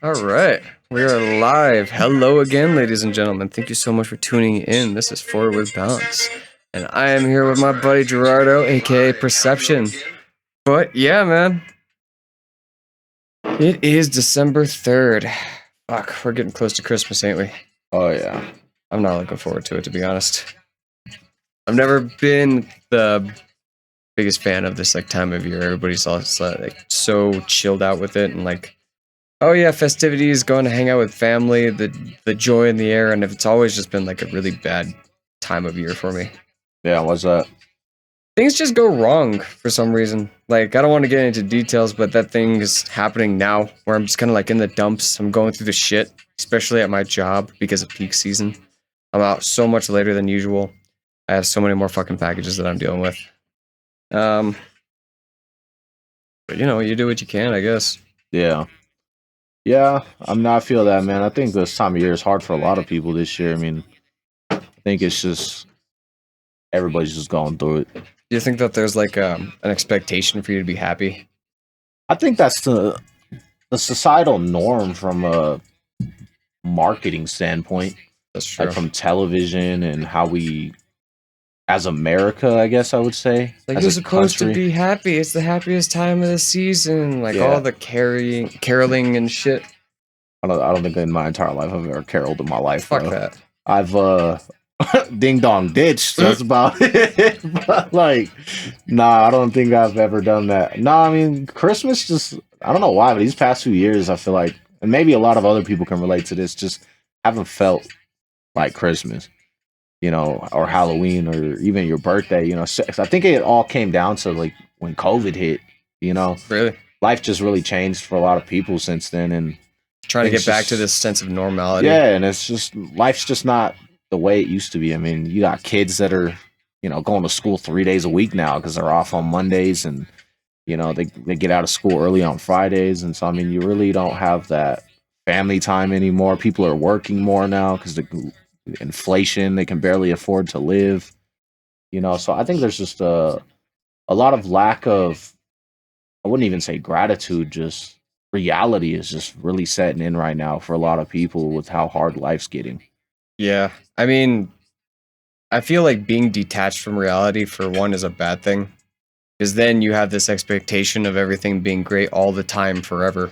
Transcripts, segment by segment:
All right, we are live. Hello again, ladies and gentlemen. Thank you so much for tuning in. This is Forward with Balance, and I am here with my buddy Gerardo, aka Perception. But yeah, man, it is December 3rd. Fuck, we're getting close to Christmas, ain't we? Oh yeah. I'm not looking forward to it, to be honest. I've never been the biggest fan of this like time of year. Everybody's all like so chilled out with it and like, oh yeah, festivities, going to hang out with family, the joy in the air, and it's always just been like a really bad time of year for me. Yeah, what's that? Things just go wrong for some reason. Like I don't want to get into details, but that thing is happening now where I'm just kind of like in the dumps. I'm going through the shit, especially at my job because of peak season. I'm out so much later than usual. I have so many more fucking packages that I'm dealing with. But you know, you do what you can, I guess. Yeah. Yeah, I feel that, man. I think this time of year is hard for a lot of people this year. I mean, I think it's just everybody's just going through it. Do you think that there's like an expectation for you to be happy? I think that's the societal norm from a marketing standpoint. That's true. Like from television and how we, as America, I guess I would say. Like as you're a supposed to country. be happy. It's the happiest time of the season. Like Yeah. all the caroling and shit. I don't think in my entire life I've ever caroled in my life. Fuck bro. that. I've ding dong ditch. That's about it. But like, nah, I don't think I've ever done that. Nah, I mean, Christmas just, I don't know why, but these past few years, I feel like, and maybe a lot of other people can relate to this, just haven't felt like Christmas, you know, or Halloween or even your birthday, you know. So I think it all came down to like when COVID hit, you know, Really? life just really changed for a lot of people since then. And Trying to it's get back just- to this sense of normality. yeah, and it's just life's just not the way it used to be. I mean, you got kids that are, you know, going to school 3 days a week now because they're off on Mondays, and you know they get out of school early on Fridays, and so I mean, you really don't have that family time anymore. People are working more now because the inflation, they can barely afford to live. You know, so I think there's just a lot of lack of, I wouldn't even say gratitude, just reality is just really setting in right now for a lot of people with how hard life's getting. Yeah. I mean, I feel like being detached from reality for one is a bad thing. Because then you have this expectation of everything being great all the time forever.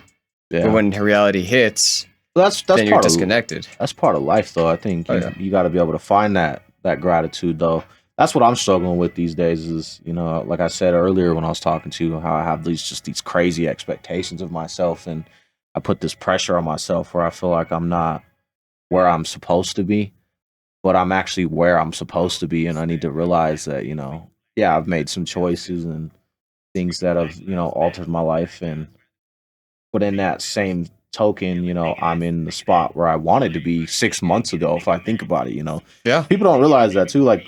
Yeah, But when reality hits, that's then you're part of disconnected. that's part of life, though. I think Oh, you, yeah. you got to be able to find that gratitude, though. That's what I'm struggling with these days. Is, you know, like I said earlier when I was talking to you, how I have these crazy expectations of myself, and I put this pressure on myself where I feel like I'm not where I'm supposed to be, but I'm actually where I'm supposed to be, and I need to realize that, you know, yeah, I've made some choices and things that have, you know, altered my life, and but in that same token, you know, I'm in the spot where I wanted to be 6 months ago. If I think about it, you know, Yeah. people don't realize that too. Like,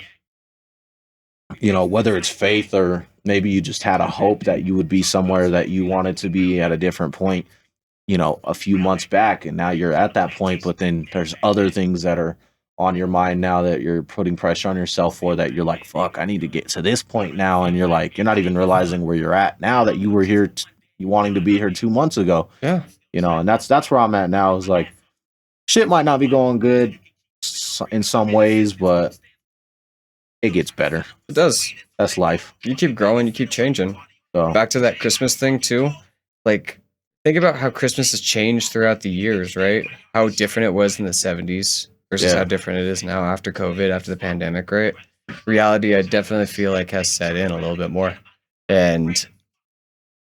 you know, whether it's faith or maybe you just had a hope that you would be somewhere that you wanted to be at a different point, you know, a few months back, and now you're at that point. But then there's other things that are on your mind now that you're putting pressure on yourself for, that you're like, fuck, I need to get to this point now. And you're like, you're not even realizing where you're at now that you were here, you wanting to be here 2 months ago. Yeah. You know, and that's where I'm at now. Is like, shit might not be going good in some ways, but it gets better. It does. That's life. You keep growing, you keep changing. So Back to that Christmas thing too. Like, think about how Christmas has changed throughout the years, right? How different it was in the 70s versus Yeah. how different it is now after COVID, after the pandemic, right? Reality, I definitely feel like has set in a little bit more. And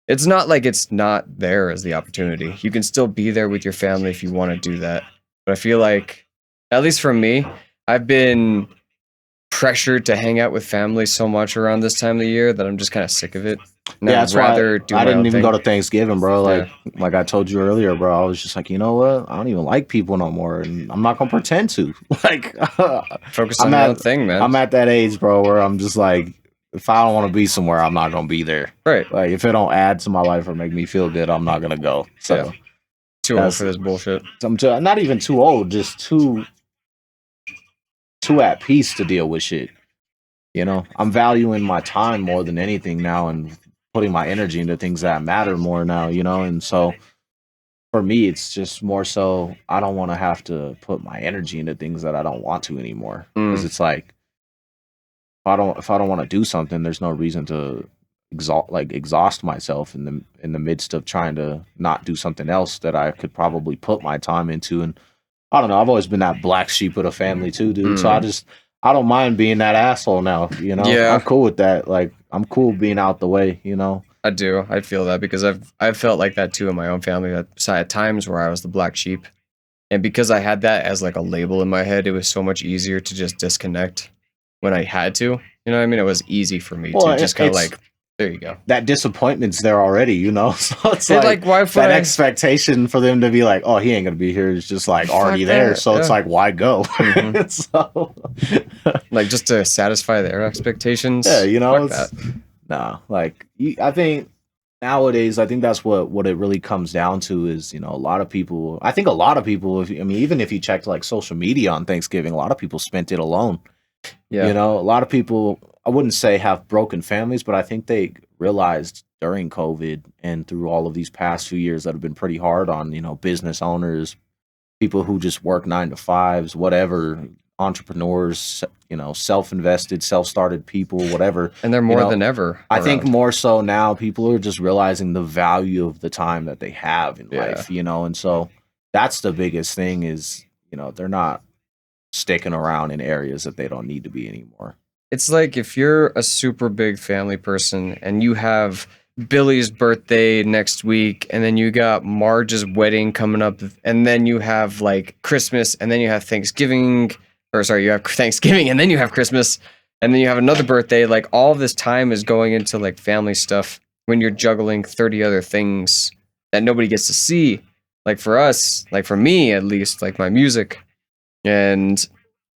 it's not like it's not there as the opportunity. You can still be there with your family if you want to do that. But I feel like, at least for me, I've been pressured to hang out with family so much around this time of the year that I'm just kind of sick of it. And yeah, I'd that's why rather do I my didn't own even thing. go to Thanksgiving, bro. Like I told you earlier, bro. I was just like, you know what? I don't even like people no more, and I'm not gonna pretend to. Like, Focus I'm on your at- own thing, man. I'm at that age, bro, where I'm just like, if I don't want to be somewhere, I'm not gonna be there. Right. Like, if it don't add to my life or make me feel good, I'm not gonna go. So Yeah. Too old that's- for this bullshit. I'm not even too old, just too at peace to deal with shit. You know, I'm valuing my time more than anything now, and putting my energy into things that matter more now. You know, and so for me, it's just more so I don't want to have to put my energy into things that I don't want to anymore. Because it's like if I don't want to do something, there's no reason to exhaust myself in the midst of trying to not do something else that I could probably put my time into. And I don't know, I've always been that black sheep of the family too, dude. So I don't mind being that asshole now, you know? Yeah. I'm cool with that. Like, I'm cool being out the way, you know? I do. I feel that because I've felt like that too in my own family. At times where I was the black sheep, and because I had that as like a label in my head, it was so much easier to just disconnect when I had to. You know what I mean? It was easy for me to just kind of like, there you go. That disappointment's there already, you know? So it's like why that expectation for them to be like, oh, he ain't gonna be here is just like already there. So it's like, why go? So like just to satisfy their expectations. Yeah, you know, that. Nah, like I think nowadays, I think that's what it really comes down to is, you know, a lot of people, even if you checked like social media on Thanksgiving, a lot of people spent it alone. Yeah. You know, a lot of people, I wouldn't say have broken families, but I think they realized during COVID and through all of these past few years that have been pretty hard on, you know, business owners, people who just work 9 to 5s, whatever, entrepreneurs, you know, self-invested, self-started people, whatever. And they're more than ever. I think more so now people are just realizing the value of the time that they have in life, you know, and so that's the biggest thing is, you know, they're not sticking around in areas that they don't need to be anymore. It's like if you're a super big family person and you have Billy's birthday next week, and then you got Marge's wedding coming up, and then you have like Christmas, and then you have Thanksgiving, you have Thanksgiving, and then you have Christmas, and then you have another birthday. Like all this time is going into like family stuff when you're juggling 30 other things that nobody gets to see. Like for us, like for me at least, like my music and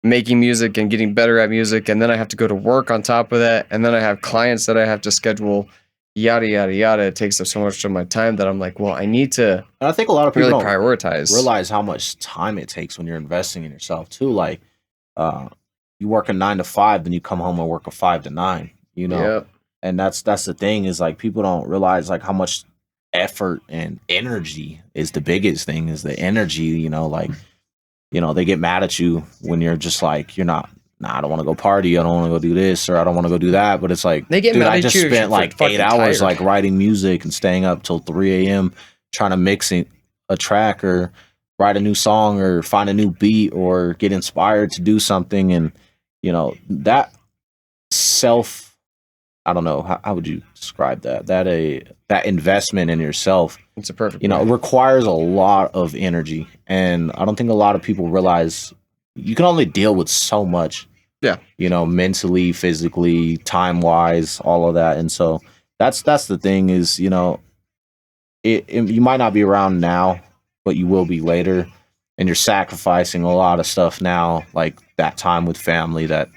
making music and getting better at music, and then I have to go to work on top of that, and then I have clients that I have to schedule, yada yada yada. It takes up so much of my time that I'm like, well, I need to. And I think a lot of people really don't realize how much time it takes when you're investing in yourself too. Like, you work a 9 to 5, then you come home and work a 5 to 9. You know, Yep. And that's the thing is like people don't realize like how much effort and energy is the biggest thing. Is the energy, you know, like. You know, they get mad at you when you're just like, you're not, nah, I don't want to go party. I don't want to go do this or I don't want to go do that. But it's like, they get dude, mad I at just you spent like 8 hours like writing music and staying up till 3 a.m. trying to mix a track or write a new song or find a new beat or get inspired to do something. And, you know, that I don't know, how would you describe that? That investment in yourself, it's a perfect, you know, it requires a lot of energy. And I don't think a lot of people realize you can only deal with so much. Yeah. You know, mentally, physically, time-wise, all of that. And so that's the thing is, you know, you might not be around now, but you will be later. And you're sacrificing a lot of stuff now, like that time with family, that,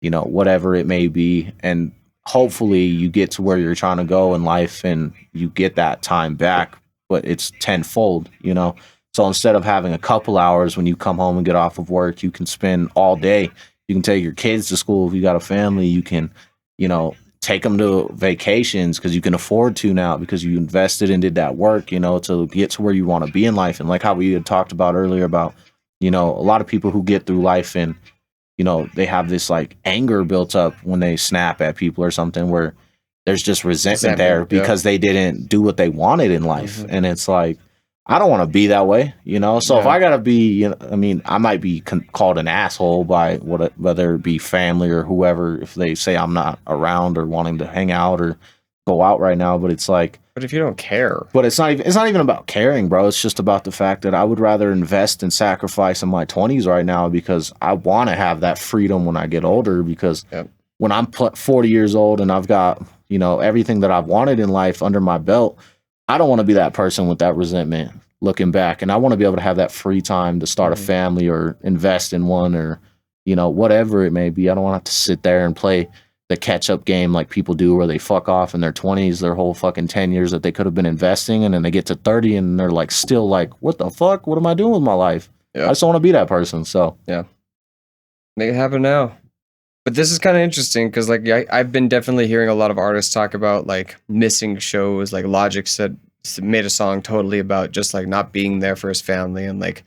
you know, whatever it may be. And hopefully you get to where you're trying to go in life and you get that time back, but it's tenfold, you know? So instead of having a couple hours when you come home and get off of work, you can spend all day. You can take your kids to school. If you got a family, you can, you know, take them to vacations because you can afford to now because you invested and did that work, you know, to get to where you want to be in life. And like how we had talked about earlier about, you know, a lot of people who get through life and, you know, they have this like anger built up when they snap at people or something where there's just resentment there because they didn't do what they wanted in life. Mm-hmm. And it's like, I don't want to be that way, you know? So if I got to be, you know, I mean, I might be called an asshole by whether it be family or whoever, if they say I'm not around or wanting to hang out or go out right now. But it's like, but if you don't care, but it's not even about caring, bro. It's just about the fact that I would rather invest and sacrifice in my 20s right now because I want to have that freedom when I get older. Because when I'm 40 years old and I've got, you know, everything that I've wanted in life under my belt, I don't want to be that person with that resentment looking back. And I want to be able to have that free time to start a family or invest in one or, you know, whatever it may be. I don't want to have to sit there and play the catch-up game like people do where they fuck off in their 20s, their whole fucking 10 years that they could have been investing, and then they get to 30 and they're like still like, what the fuck? What am I doing with my life? I just don't want to be that person. So yeah, make it happen now. But this is kind of interesting because like I've been definitely hearing a lot of artists talk about like missing shows. Like Logic said made a song totally about just like not being there for his family and like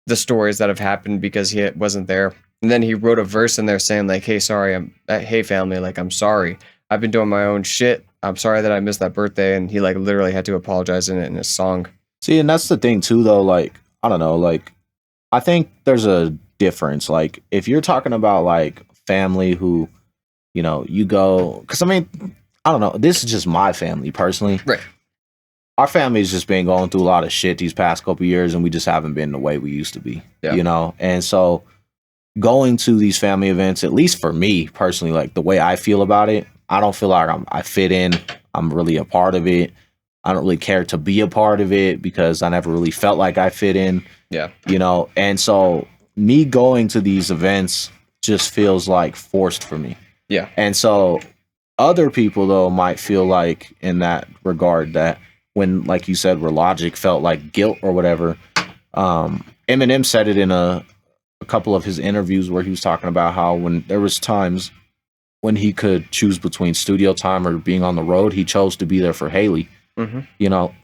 the stories that have happened because he wasn't there. And then he wrote a verse in there saying like, hey family, like I'm sorry. I've been doing my own shit. I'm sorry that I missed that birthday. And he like literally had to apologize in it in his song. See, and that's the thing too, though. Like, I don't know. Like, I think there's a difference. Like, if you're talking about like family who, you know, you go, because I mean, I don't know. This is just my family personally. Right. Our family's just been going through a lot of shit these past couple years, and we just haven't been the way we used to be. Yeah. You know, and so going to these family events, at least for me personally, like the way I feel about it, I don't feel like I fit in. I'm really a part of it. I don't really care to be a part of it because I never really felt like I fit in. Yeah. You know, and so me going to these events just feels like forced for me. Yeah. And so other people though might feel like in that regard that when, like you said, where Logic felt like guilt or whatever, Eminem said it in a couple of his interviews where he was talking about how when there was times when he could choose between studio time or being on the road, he chose to be there for Haley. Mm-hmm. You know,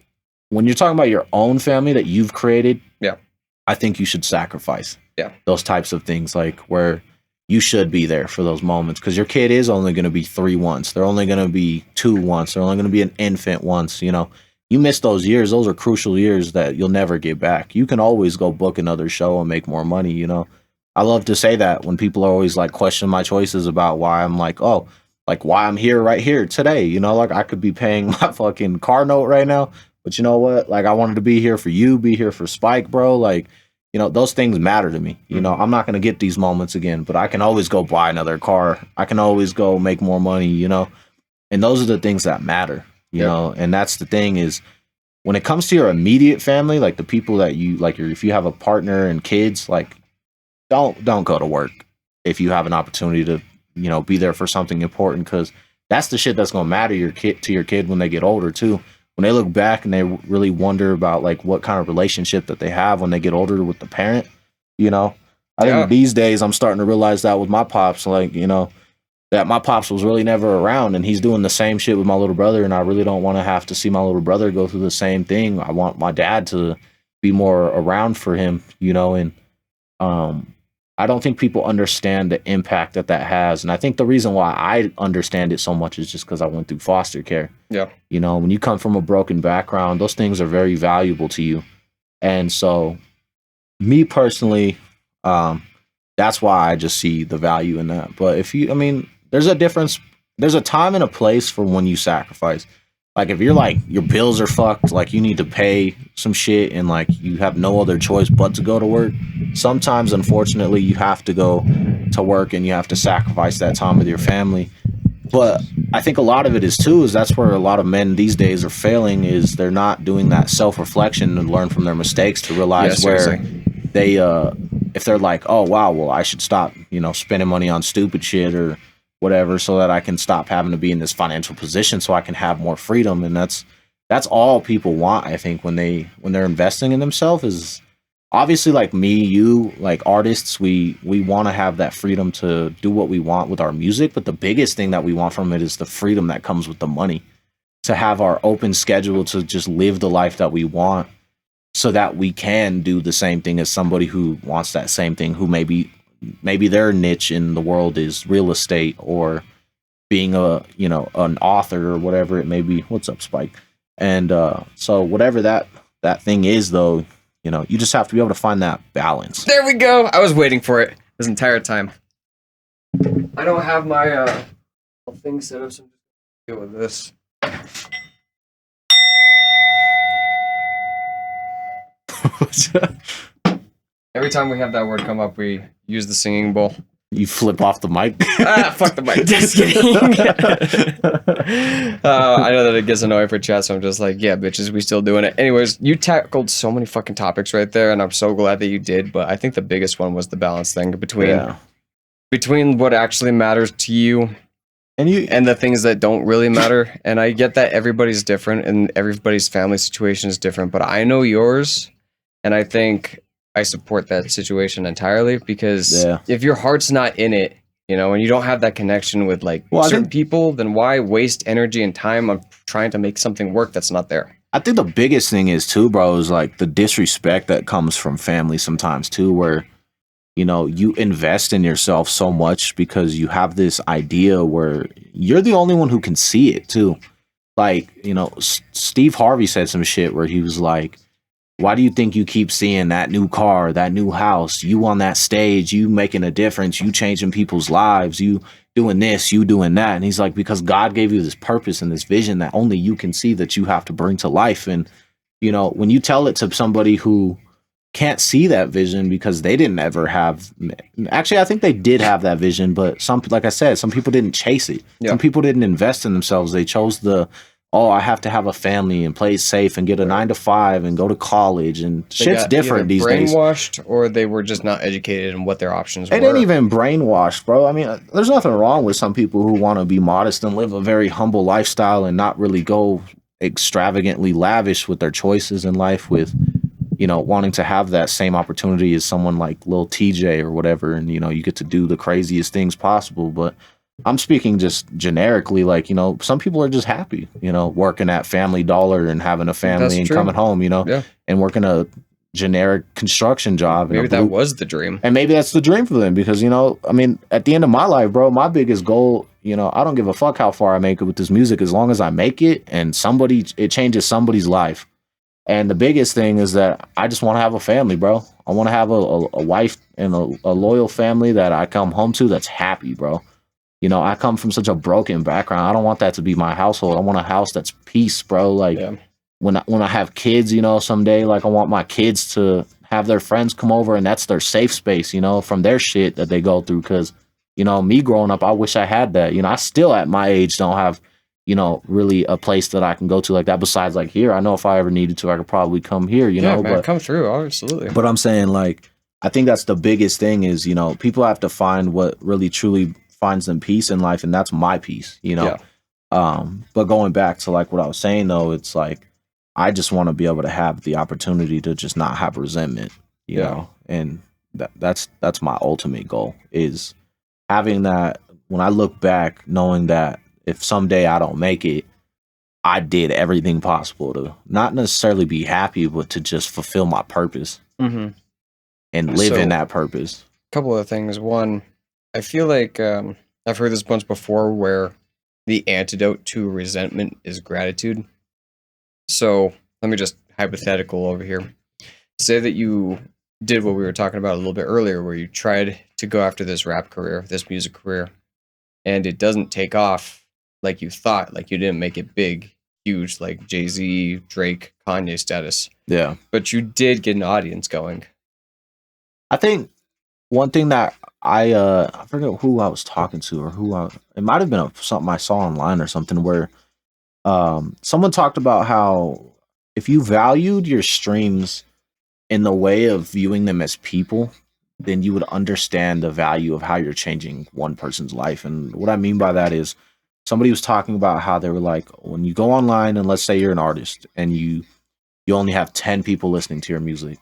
when you're talking about your own family that you've created, yeah, I think you should sacrifice those types of things, like where you should be there for those moments, because your kid is only going to be 3 once. They're only going to be 2 once. They're only going to be an infant once. You know, you miss those years. Those are crucial years that you'll never get back. You can always go book another show and make more money. You know, I love to say that when people are always like question my choices about why I'm like, oh, like why I'm here right here today. You know, like I could be paying my fucking car note right now, but you know what? Like I wanted to be here for you, be here for Spike, bro. Like, you know, those things matter to me. You know, I'm not going to get these moments again, but I can always go buy another car. I can always go make more money, you know, and those are the things that matter, you know, and that's the thing is when it comes to your immediate family, like the people that you like, if you have a partner and kids, like don't go to work if you have an opportunity to, you know, be there for something important, because that's the shit that's going to matter to your kid when they get older too. When they look back and they really wonder about like what kind of relationship that they have when they get older with the parent, you know, I think these days I'm starting to realize that with my pops, like, you know, that my pops was really never around and he's doing the same shit with my little brother. And I really don't want to have to see my little brother go through the same thing. I want my dad to be more around for him, you know, and I don't think people understand the impact that has. And I think the reason why I understand it so much is just because I went through foster care. Yeah. You know, when you come from a broken background, those things are very valuable to you. And so me personally, that's why I just see the value in that. But if you, I mean, there's a difference. There's a time and a place for when you sacrifice. Like if you're like, your bills are fucked, like you need to pay some shit and like you have no other choice but to go to work. Sometimes, unfortunately, you have to go to work and you have to sacrifice that time with your family. But I think a lot of it is too, is that's where a lot of men these days are failing, is they're not doing that self-reflection and learn from their mistakes to realize where they, if they're like, oh, wow, well, I should stop, you know, spending money on stupid shit or whatever, so that I can stop having to be in this financial position so I can have more freedom. And that's all people want, I think, when they're investing in themselves. Is obviously like me, you, like artists, we want to have that freedom to do what we want with our music, but the biggest thing that we want from it is the freedom that comes with the money, to have our open schedule to just live the life that we want, so that we can do the same thing as somebody who wants that same thing, who maybe their niche in the world is real estate or being a, you know, an author or whatever it may be. What's up, Spike? And so whatever that thing is, though, you know, you just have to be able to find that balance. There we go. I was waiting for it this entire time. I don't have my thing set up, so I'm just gonna deal with this. Every time we have that word come up, we use the singing bowl. You flip off the mic. Fuck the mic. Just kidding. I know that it gets annoying for chat, so I'm just like, yeah, bitches, we still doing it. Anyways, you tackled so many fucking topics right there, and I'm so glad that you did. But I think the biggest one was the balance thing between what actually matters to you and the things that don't really matter. And I get that everybody's different and everybody's family situation is different, but I know yours, and I think I support that situation entirely, because if your heart's not in it, you know, and you don't have that connection with like certain people, then why waste energy and time on trying to make something work that's not there? I think the biggest thing is too, bro, is like the disrespect that comes from family sometimes too, where you invest in yourself so much because you have this idea where you're the only one who can see it too. Like, Steve Harvey said some shit where he was like, why do you think you keep seeing that new car, that new house, you on that stage, you making a difference, you changing people's lives, you doing this, you doing that? And he's like, because God gave you this purpose and this vision that only you can see that you have to bring to life. And, when you tell it to somebody who can't see that vision because they didn't ever have, actually, I think they did have that vision, but like I said, some people didn't chase it. Yeah. Some people didn't invest in themselves. They chose I have to have a family and play safe and get a 9 to 5 and go to college, and shit's different these days. Brainwashed, or they were just not educated in what their options were. They didn't even brainwashed, bro. I mean, there's nothing wrong with some people who want to be modest and live a very humble lifestyle and not really go extravagantly lavish with their choices in life, with wanting to have that same opportunity as someone like Lil TJ or whatever, and you get to do the craziest things possible. But I'm speaking just generically, like, some people are just happy, working at Family Dollar and having a family and coming home, and working a generic construction job. Maybe that was the dream. And maybe that's the dream for them because, I mean, at the end of my life, bro, my biggest goal, I don't give a fuck how far I make it with this music as long as I make it and it changes somebody's life. And the biggest thing is that I just want to have a family, bro. I want to have a wife and a loyal family that I come home to that's happy, bro. I come from such a broken background. I don't want that to be my household. I want a house that's peace, bro. Like when I have kids, someday, like I want my kids to have their friends come over and that's their safe space, from their shit that they go through. Cause, me growing up, I wish I had that. I still at my age don't have, really a place that I can go to like that. Besides like here, I know if I ever needed to, I could probably come here, but come through. Absolutely. But I'm saying like, I think that's the biggest thing is, people have to find what really truly finds them peace in life, and that's my peace, but going back to like what I was saying though, it's like I just want to be able to have the opportunity to just not have resentment, you know, and that's my ultimate goal is having that when I look back, knowing that if someday I don't make it, I did everything possible to not necessarily be happy, but to just fulfill my purpose and live in that purpose. A couple of things. One, I feel like I've heard this once before where the antidote to resentment is gratitude. So let me just hypothetical over here. Say that you did what we were talking about a little bit earlier, where you tried to go after this rap career, this music career, and it doesn't take off like you thought, like you didn't make it big, huge, like Jay-Z, Drake, Kanye status. Yeah. But you did get an audience going. I think one thing that I forget who I was talking to or it might have been something I saw online or something where someone talked about how if you valued your streams in the way of viewing them as people, then you would understand the value of how you're changing one person's life. And what I mean by that is somebody was talking about how they were like, when you go online and let's say you're an artist and you only have 10 people listening to your music.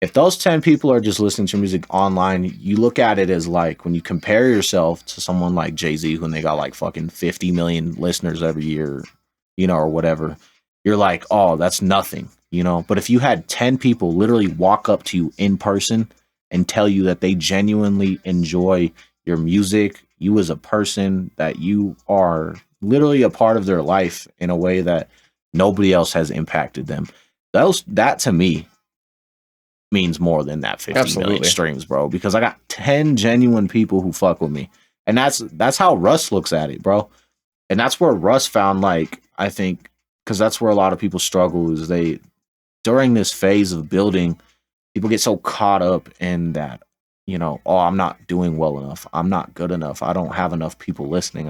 If those 10 people are just listening to music online, you look at it as like when you compare yourself to someone like Jay-Z, when they got like fucking 50 million listeners every year, or whatever, you're like, oh, that's nothing, But if you had 10 people literally walk up to you in person and tell you that they genuinely enjoy your music, you as a person, that you are literally a part of their life in a way that nobody else has impacted them, that to me means more than that 50 million streams, bro, because I got 10 genuine people who fuck with me. And that's how Russ looks at it, bro. And that's where Russ found, like, I think, because that's where a lot of people struggle is during this phase of building, people get so caught up in that, oh, I'm not doing well enough. I'm not good enough. I don't have enough people listening.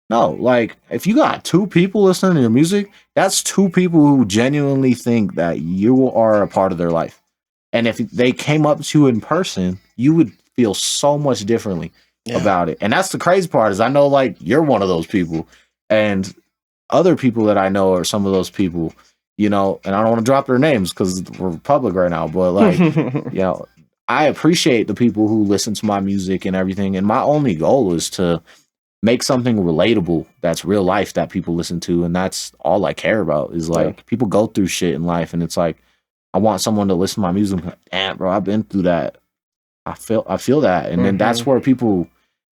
No, like, if you got 2 people listening to your music, that's 2 people who genuinely think that you are a part of their life. And if they came up to you in person, you would feel so much differently about it. And that's the crazy part is I know, like, you're one of those people. And other people that I know are some of those people, and I don't want to drop their names because we're public right now. But, like, I appreciate the people who listen to my music and everything. And my only goal is to make something relatable that's real life that people listen to, and that's all I care about is like people go through shit in life, and it's like I want someone to listen to my music. Like, damn, bro, I've been through that. I feel that, and then that's where people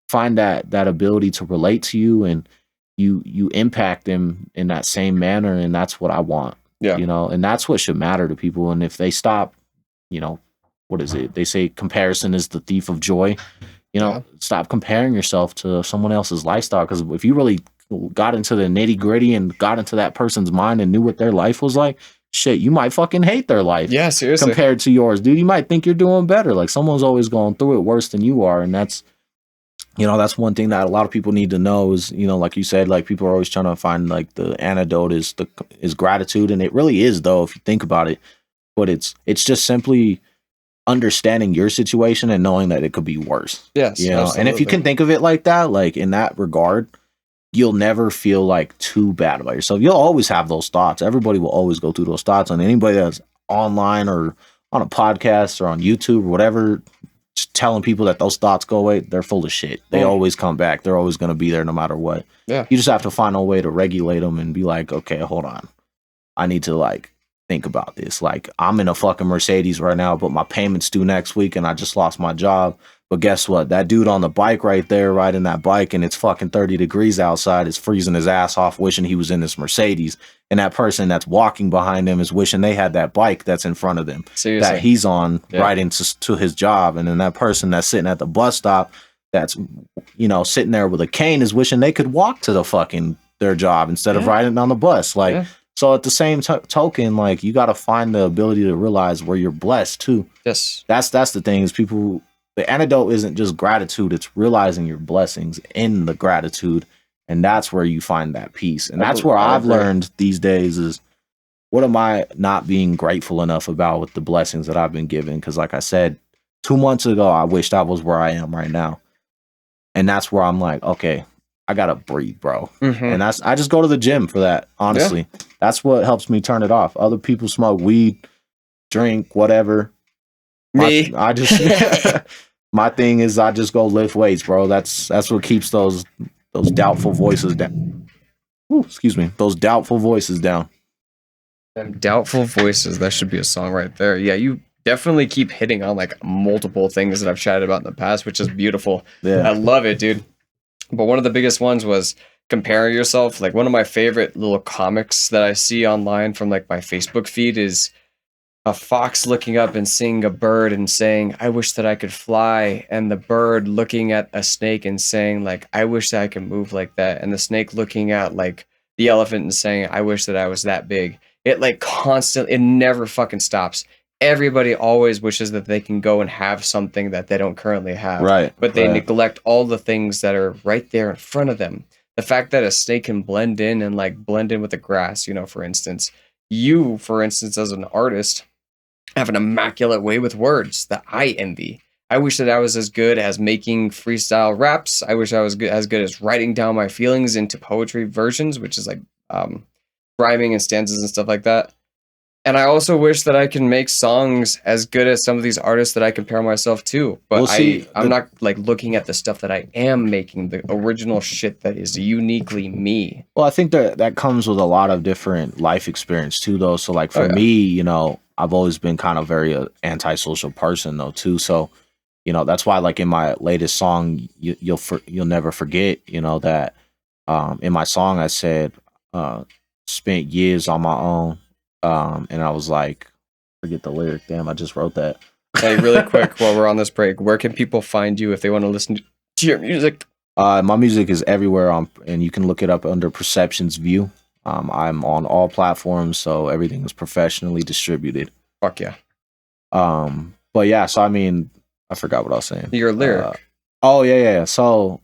find that ability to relate to you, and you impact them in that same manner, and that's what I want. Yeah, you know, and that's what should matter to people. And if they stop, you know, what is it? They say comparison is the thief of joy. You know, stop comparing yourself to someone else's lifestyle, because if you really got into the nitty gritty and got into that person's mind and knew what their life was like, shit, you might fucking hate their life. Yeah, seriously. Compared to yours, dude, you might think you're doing better. Like someone's always going through it worse than you are, and that's, you know, that's one thing that a lot of people need to know is, you know, like you said, like people are always trying to find like the antidote is gratitude, and it really is though if you think about it. But it's just simply understanding your situation and knowing that it could be worse. Yes, you know, absolutely. and if you can think of it like that, like in that regard, you'll never feel like too bad about yourself. You'll always have those thoughts. Everybody will always go through those thoughts. And anybody that's online or on a podcast or on YouTube or whatever, just telling people that those thoughts go away, they're full of shit. They always come back. They're always going to be there no matter what. Yeah. You just have to find a way to regulate them and be like, okay, hold on. I need to like think about this. Like I'm in a fucking Mercedes right now, but my payment's due next week and I just lost my job. But guess what? That dude on the bike right there, riding that bike, and it's fucking 30 degrees outside, is freezing his ass off, wishing he was in this Mercedes. And that person that's walking behind him is wishing they had that bike that's in front of them. Seriously. That he's on riding to his job. And then that person that's sitting at the bus stop that's, you know, sitting there with a cane is wishing they could walk to the fucking their job instead of riding on the bus. Like, so at the same token, like you got to find the ability to realize where you're blessed too. Yes. That's the thing is people, the antidote isn't just gratitude. It's realizing your blessings in the gratitude. And that's where you find that peace. And that's where I've learned these days is what am I not being grateful enough about with the blessings that I've been given? Because like I said, 2 months ago, I wished I was where I am right now. And that's where I'm like, okay, I got to breathe, bro. And I just go to the gym for that. Honestly, that's what helps me turn it off. Other people smoke weed, drink, whatever. Me, I just, my thing is I just go lift weights, bro. That's what keeps those doubtful voices down. Ooh, excuse me. Those doubtful voices down. Doubtful voices. That should be a song right there. Yeah, you definitely keep hitting on like multiple things that I've chatted about in the past, which is beautiful. Yeah. I love it, dude. But one of the biggest ones was comparing yourself. Like one of my favorite little comics that I see online from like my Facebook feed is a fox looking up and seeing a bird and saying, I wish that I could fly. And the bird looking at a snake and saying, like, I wish that I could move like that. And the snake looking at like the elephant and saying, I wish that I was that big. It like constantly, it never fucking stops. Everybody always wishes that they can go and have something that they don't currently have. Right. But they neglect all the things that are right there in front of them. The fact that a snake can blend in and like blend in with the grass, you know, for instance, you, for instance, as an artist, have an immaculate way with words that I envy. I wish that I was as good as making freestyle raps. I wish I was as good as writing down my feelings into poetry versions, which is like rhyming and stanzas and stuff like that. And I also wish that I can make songs as good as some of these artists that I compare myself to. But I'm not like looking at the stuff that I am making, the original shit that is uniquely me. Well, I think that comes with a lot of different life experience too, though. So like for me, you know, I've always been kind of very antisocial person though too. So, you know, that's why like in my latest song, you'll never forget, you know, that in my song I said spent years on my own. And I was like, forget the lyric. Damn, I just wrote that. Hey, really quick while we're on this break, where can people find you if they want to listen to your music? My music is everywhere and you can look it up under PerceptionsView. I'm on all platforms, so everything is professionally distributed. Fuck yeah. But yeah, so I mean, I forgot what I was saying. Your lyric. Yeah. So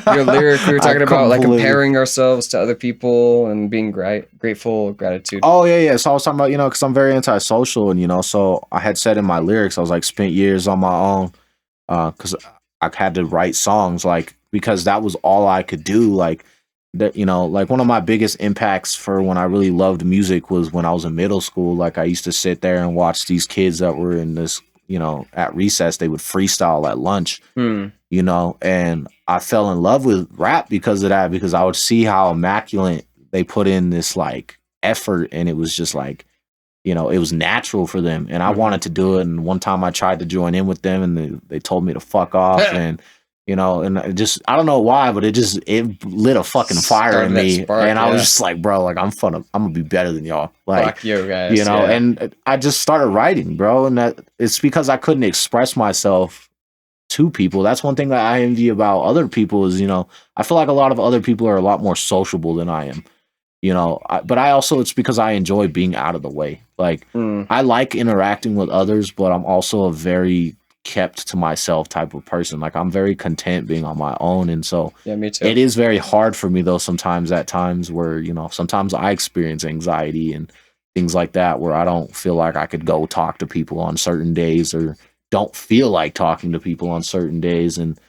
your lyric, we were talking about like comparing ourselves to other people and being grateful, gratitude. Oh yeah. So I was talking about, you know, because I'm very antisocial, and you know, so I had said in my lyrics, I was like, spent years on my own, because I had to write songs, like because that was all I could do, like. That, you know, like one of my biggest impacts for when I really loved music was when I was in middle school. Like I used to sit there and watch these kids that were in this at recess they would freestyle at lunch, Hmm. and I fell in love with rap because of that, because I would see how immaculate they put in this like effort, and it was just like, it was natural for them, and I wanted to do it. And one time I tried to join in with them, and they told me to fuck off, and and I don't know why, but it lit a fucking fire in me, spark, and I was just like, bro, like I'm gonna be better than y'all, like fuck you guys, and I just started writing, bro, and that it's because I couldn't express myself to people. That's one thing that I envy about other people is, I feel like a lot of other people are a lot more sociable than I am. But I also, it's because I enjoy being out of the way. Like I like interacting with others, but I'm also a very kept to myself type of person. Like I'm very content being on my own. And so me too. It is very hard for me though, sometimes at times where, sometimes I experience anxiety and things like that, where I don't feel like I could go talk to people on certain days, or don't feel like talking to people on certain days. And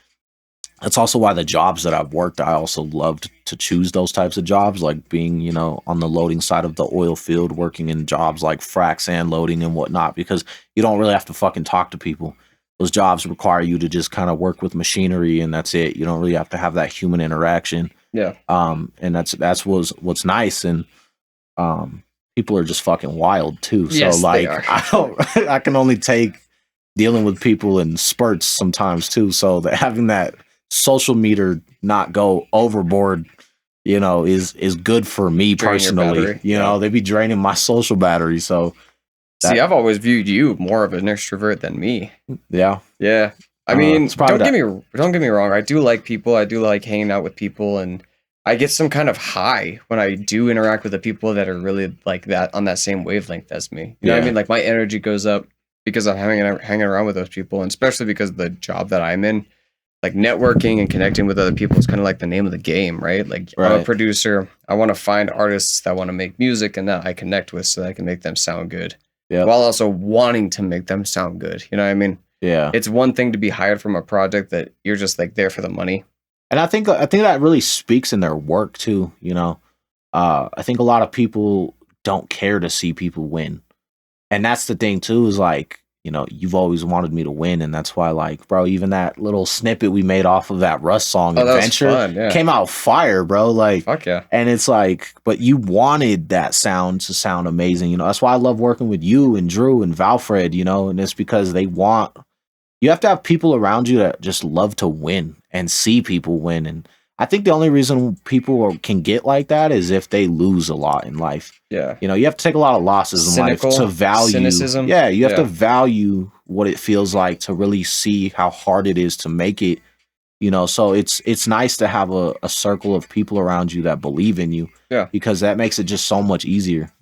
that's also why the jobs that I've worked, I also loved to choose those types of jobs, like being, on the loading side of the oil field, working in jobs like frac sand loading and whatnot, because you don't really have to fucking talk to people. Those jobs require you to just kind of work with machinery, and that's it. You don't really have to have that human interaction. Yeah. And that's what's nice. And people are just fucking wild too. Yes, so like I can only take dealing with people in spurts sometimes too. So that having that social meter not go overboard, is good for me personally. They be draining my social battery. So see, I've always viewed you more of an extrovert than me. Yeah. I mean, don't get me wrong. I do like people. I do like hanging out with people, and I get some kind of high when I do interact with the people that are really like that, on that same wavelength as me. You know what I mean? Like my energy goes up because I'm hanging around with those people, and especially because of the job that I'm in. Like networking and connecting with other people is kind of like the name of the game, right? Like I'm a producer. I want to find artists that want to make music and that I connect with, so that I can make them sound good. While also wanting to make them sound good. You know what I mean? Yeah. It's one thing to be hired from a project that you're just like there for the money. And I think that really speaks in their work too. I think a lot of people don't care to see people win. And that's the thing too, is like, you've always wanted me to win. And that's why, like, bro, even that little snippet we made off of that Russ song, Adventure, came out fire, bro. Like, fuck yeah. And it's like, but you wanted that sound to sound amazing. That's why I love working with you and Drew and Valfred, and it's because you have to have people around you that just love to win and see people win. And I think the only reason people can get like that is if they lose a lot in life. Yeah. You have to take a lot of losses in life to value. Cynicism. Yeah, you have to value what it feels like to really see how hard it is to make it. So it's nice to have a circle of people around you that believe in you. Yeah. Because that makes it just so much easier,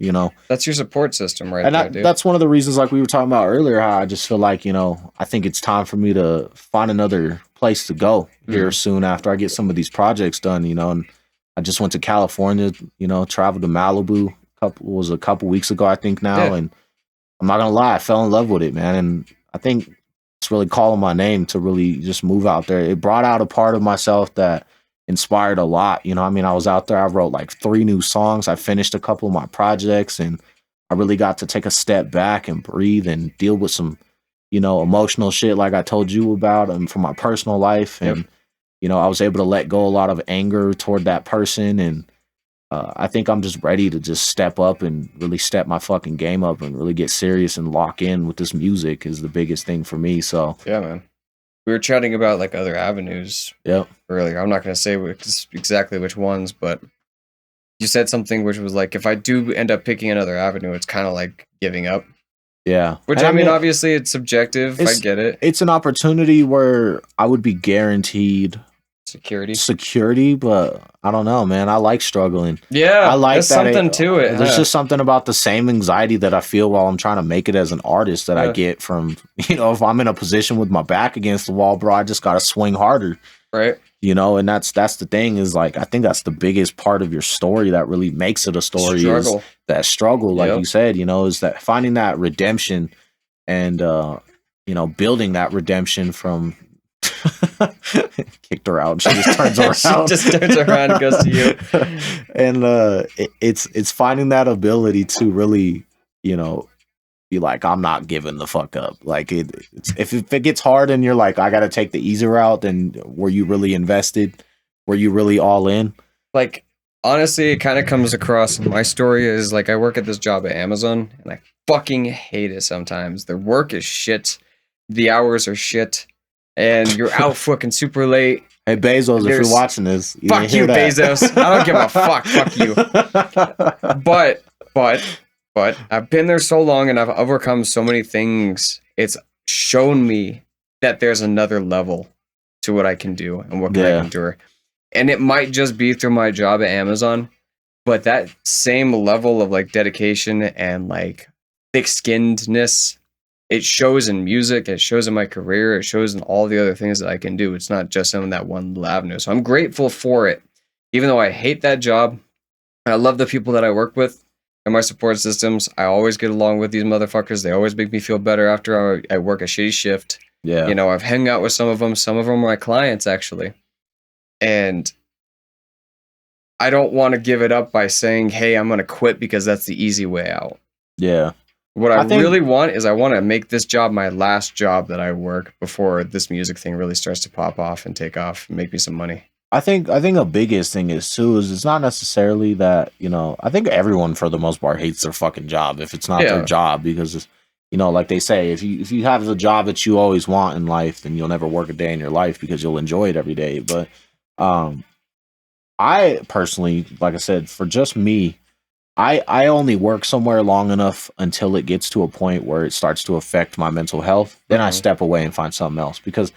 That's your support system right and there, dude. That's one of the reasons, like we were talking about earlier, how I just feel like, I think it's time for me to find another place to go here soon after I get some of these projects done, and I just went to California, traveled to Malibu a couple weeks ago, I think now. And I'm not gonna lie, I fell in love with it, man. And I think it's really calling my name to really just move out there. It brought out a part of myself that inspired a lot. I was out there, I wrote like 3 new songs. I finished a couple of my projects, and I really got to take a step back and breathe and deal with some, emotional shit like I told you about, and from my personal life. And, I was able to let go a lot of anger toward that person. And I think I'm just ready to just step up and really step my fucking game up and really get serious and lock in with this music is the biggest thing for me. So yeah, man. We were chatting about like other avenues earlier. I'm not going to say exactly which ones, but you said something which was like, if I do end up picking another avenue, it's kind of like giving up. Yeah. Which I mean, obviously it's subjective. I get it. It's an opportunity where I would be guaranteed security, but I don't know, man. I like struggling. Yeah, I like there's something to it. There's just something about the same anxiety that I feel while I'm trying to make it as an artist that I get from, if I'm in a position with my back against the wall, bro, I just got to swing harder. Right. And that's the thing is, like, I think that's the biggest part of your story that really makes it a story is that struggle, like you said, is that finding that redemption and, building that redemption from kicked her out. She just turns around. She just turns around and goes to you. And it's finding that ability to really, be like, I'm not giving the fuck up. Like if it gets hard and you're like, I got to take the easy route, then were you really invested? Were you really all in? Like, honestly, it kind of comes across. My story is like, I work at this job at Amazon, and I fucking hate it sometimes. Their work is shit. The hours are shit. And you're out fucking super late. Hey, Bezos, if you're watching this, fuck you, Bezos. I don't give a fuck. Fuck you. But I've been there so long and I've overcome so many things. It's shown me that there's another level to what I can do and what I can endure. And it might just be through my job at Amazon, but that same level of like dedication and like thick-skinnedness, it shows in music, it shows in my career, it shows in all the other things that I can do. It's not just in that one little avenue. So I'm grateful for it. Even though I hate that job, I love the people that I work with and my support systems. I always get along with these motherfuckers. They always make me feel better after I work a shitty shift. Yeah. You know, I've hung out with some of them. Some of them are my clients, actually. And I don't want to give it up by saying, hey, I'm going to quit because that's the easy way out. Yeah. What I really want is I want to make this job my last job that I work before this music thing really starts to pop off and take off and make me some money. I think the biggest thing is too is it's not necessarily that, you know, I think everyone for the most part hates their fucking job if it's not their job, because it's, you know, like they say, if you have the job that you always want in life, then you'll never work a day in your life because you'll enjoy it every day. But I personally, like I said, for just me, I only work somewhere long enough until it gets to a point where it starts to affect my mental health. Then I step away and find something else, because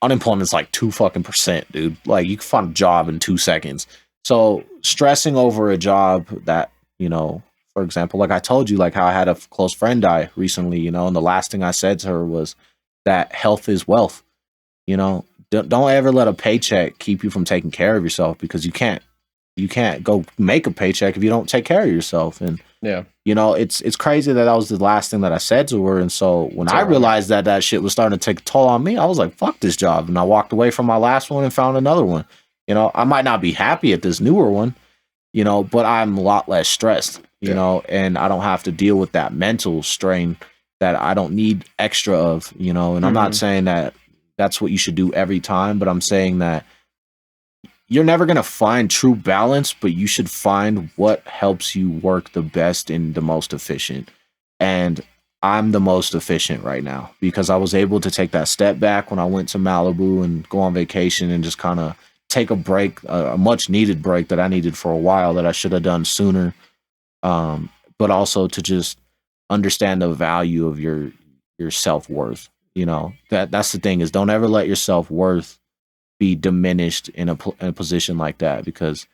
unemployment is like 2%, dude. Like, you can find a job in 2 seconds. So stressing over a job that, you know, for example, like I told you, like how I had a close friend die recently, you know, and the last thing I said to her was that health is wealth. You know, don't ever let a paycheck keep you from taking care of yourself, because you can't go make a paycheck if you don't take care of yourself. And you know, it's crazy that was the last thing that I said to her. And so when I realized that shit was starting to take a toll on me, I was like, fuck this job. And I walked away from my last one and found another one. You know, I might not be happy at this newer one, you know, but I'm a lot less stressed, you know, and I don't have to deal with that mental strain that I don't need extra of, you know. And I'm not saying that that's what you should do every time, but I'm saying that you're never going to find true balance, but you should find what helps you work the best and the most efficient. And I'm the most efficient right now because I was able to take that step back when I went to Malibu and go on vacation and just kind of take a break, a much needed break that I needed for a while that I should have done sooner. But also to just understand the value of your self-worth. You know, that's the thing, is don't ever let your self-worth be diminished in a position like that, because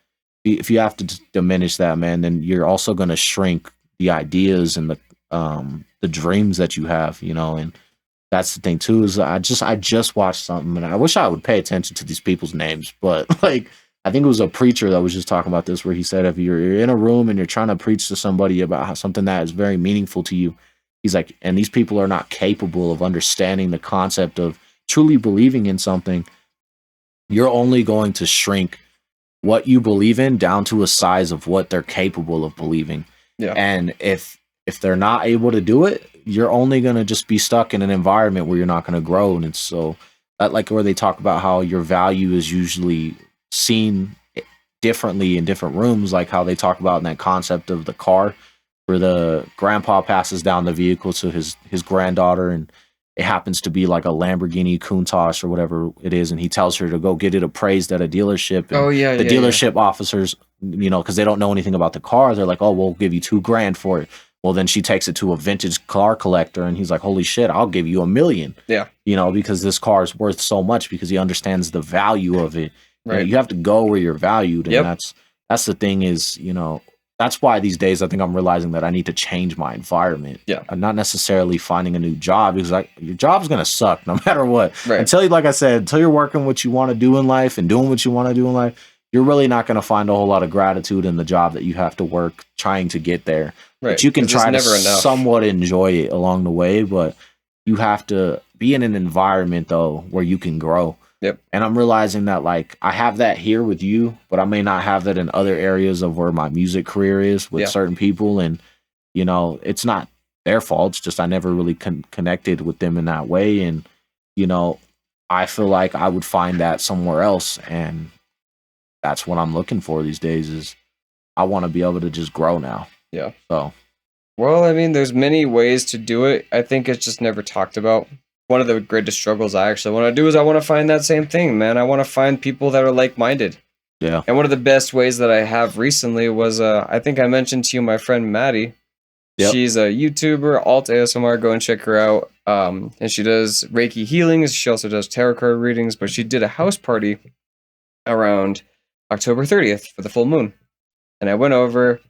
if you have to diminish that, man, then you're also going to shrink the ideas and the dreams that you have, you know. And that's the thing too, is I just watched something, and I wish I would pay attention to these people's names, but like, I think it was a preacher that was just talking about this, where he said, if you're in a room and you're trying to preach to somebody about something that is very meaningful to you, he's like, and these people are not capable of understanding the concept of truly believing in something, you're only going to shrink what you believe in down to a size of what they're capable of believing. Yeah. And if they're not able to do it, you're only going to just be stuck in an environment where you're not going to grow. And it's so that, like, where they talk about how your value is usually seen differently in different rooms, like how they talk about in that concept of the car, where the grandpa passes down the vehicle to his granddaughter, and it happens to be like a Lamborghini Countach or whatever it is, and he tells her to go get it appraised at a dealership. And the dealership officers, you know, because they don't know anything about the car, they're like, oh, we'll give you $2,000 for it. Well, then she takes it to a vintage car collector, and he's like, holy shit, I'll give you $1 million. Yeah. You know, because this car is worth so much, because he understands the value of it. Right. You know, you have to go where you're valued. And that's the thing, is, you know, that's why these days I think I'm realizing that I need to change my environment. Yeah. I'm not necessarily finding a new job, because your job's going to suck no matter what. Right. Until, like I said, until you're working what you want to do in life and doing what you want to do in life, you're really not going to find a whole lot of gratitude in the job that you have to work trying to get there. Right. But you can try to somewhat enjoy it along the way, but you have to be in an environment, though, where you can grow. Yep. And I'm realizing that, like, I have that here with you, but I may not have that in other areas of where my music career is with certain people. And, you know, it's not their fault. It's just I never really connected with them in that way. And, you know, I feel like I would find that somewhere else. And that's what I'm looking for these days is I want to be able to just grow now. Yeah. So. Well, I mean, there's many ways to do it. I think it's just never talked about. One of the greatest struggles I actually want to do is I want to find that same thing, man. I want to find people that are like-minded. Yeah. And one of the best ways that I have recently was, I think I mentioned to you my friend Maddie. Yep. She's a YouTuber, alt ASMR. Go and check her out. And she does Reiki healings. She also does tarot card readings. But she did a house party around October 30th for the full moon. And I went over,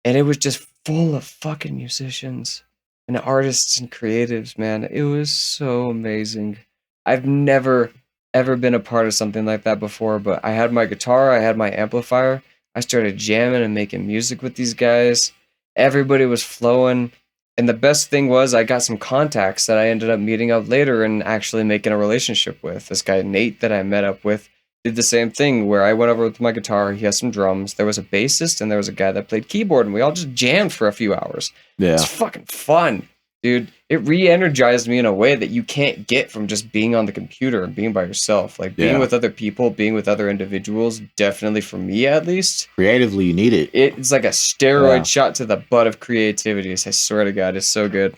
and it was just full of fucking musicians and artists and creatives, man. It was so amazing. I've never, ever been a part of something like that before, but I had my guitar, I had my amplifier. I started jamming and making music with these guys. Everybody was flowing. And the best thing was I got some contacts that I ended up meeting up later and actually making a relationship with. This guy, Nate, that I met up with, did the same thing where I went over with my guitar. He has some drums. There was a bassist and there was a guy that played keyboard, and we all just jammed for a few hours. Yeah. It's fucking fun, dude. It re-energized me in a way that you can't get from just being on the computer and being by yourself. Like being with other people, being with other individuals, definitely for me at least. Creatively, you need it. It's like a steroid shot to the butt of creativity. I swear to God, it's so good.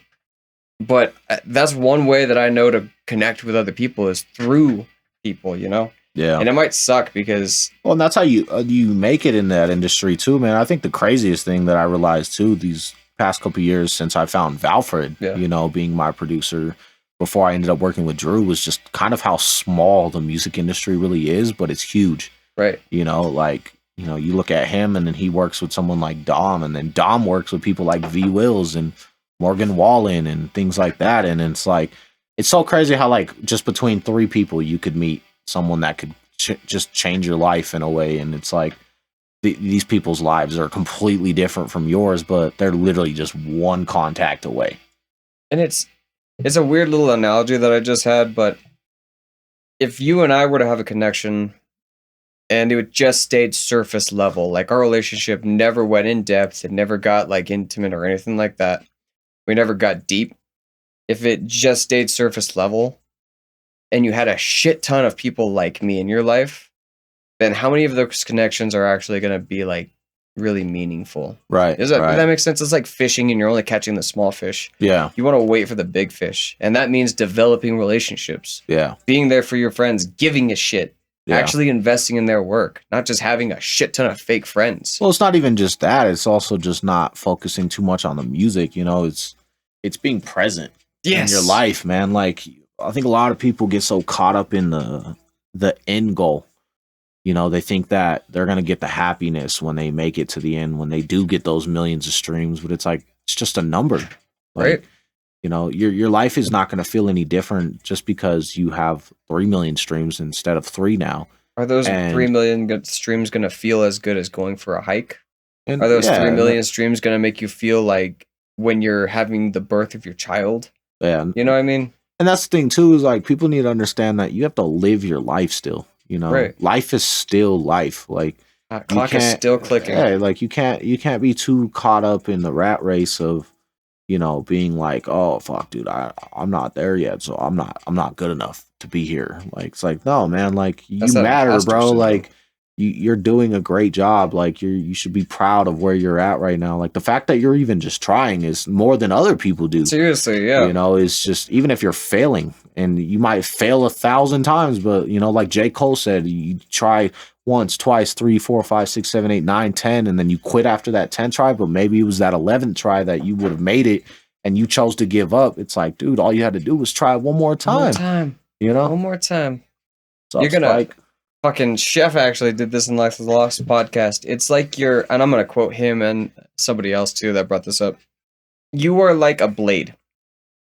But that's one way that I know to connect with other people is through people, you know? Yeah. And it might suck because... Well, and that's how you make it in that industry too, man. I think the craziest thing that I realized too, these past couple of years since I found Valfred, you know, being my producer before I ended up working with Drew, was just kind of how small the music industry really is, but it's huge. Right. You know, like, you know, you look at him and then he works with someone like Dom, and then Dom works with people like V Wills and Morgan Wallen and things like that. And it's like, it's so crazy how like just between 3 people you could meet someone that could just change your life in a way. And it's like these people's lives are completely different from yours, but they're literally just one contact away. And it's a weird little analogy that I just had, but if you and I were to have a connection and it would just stayed surface level, like our relationship never went in depth, it never got like intimate or anything like that, we never got deep. If it just stayed surface level, and you had a shit ton of people like me in your life, then how many of those connections are actually going to be like really meaningful? Right. Does that make sense? It's like fishing and you're only catching the small fish. Yeah. You want to wait for the big fish. And that means developing relationships. Yeah. Being there for your friends, giving a shit, actually investing in their work, not just having a shit ton of fake friends. Well, it's not even just that. It's also just not focusing too much on the music. You know, it's being present in your life, man. Like, I think a lot of people get so caught up in the end goal. You know, they think that they're going to get the happiness when they make it to the end, when they do get those millions of streams, but it's like, it's just a number. Like, right. You know, your life is not going to feel any different just because you have 3 million streams instead of 3 now. Are those 3 million streams going to feel as good as going for a hike? Are those 3 million streams going to make you feel like when you're having the birth of your child? Yeah. You know what I mean? And that's the thing too, is like people need to understand that you have to live your life still. You know, life is still life. Like clock is still clicking. Yeah, like you can't be too caught up in the rat race of, you know, being like, oh fuck, dude, I'm not there yet, so I'm not good enough to be here. Like it's like, no, man, like you matter, bro. Like you're doing a great job. Like you should be proud of where you're at right now. Like the fact that you're even just trying is more than other people do. Seriously, yeah. You know, it's just, even if you're failing, and you might fail 1,000 times, but you know, like J. Cole said, you try once, twice, 3, 4, 5, 6, 7, 8, 9, 10, and then you quit after that 10th try, but maybe it was that 11th try that you would have made it and you chose to give up. It's like, dude, all you had to do was try one more time. One more time. You know? One more time. So you're gonna fucking Chef actually did this in like the last podcast. It's like and I'm gonna quote him and somebody else too that brought this up. You are like a blade.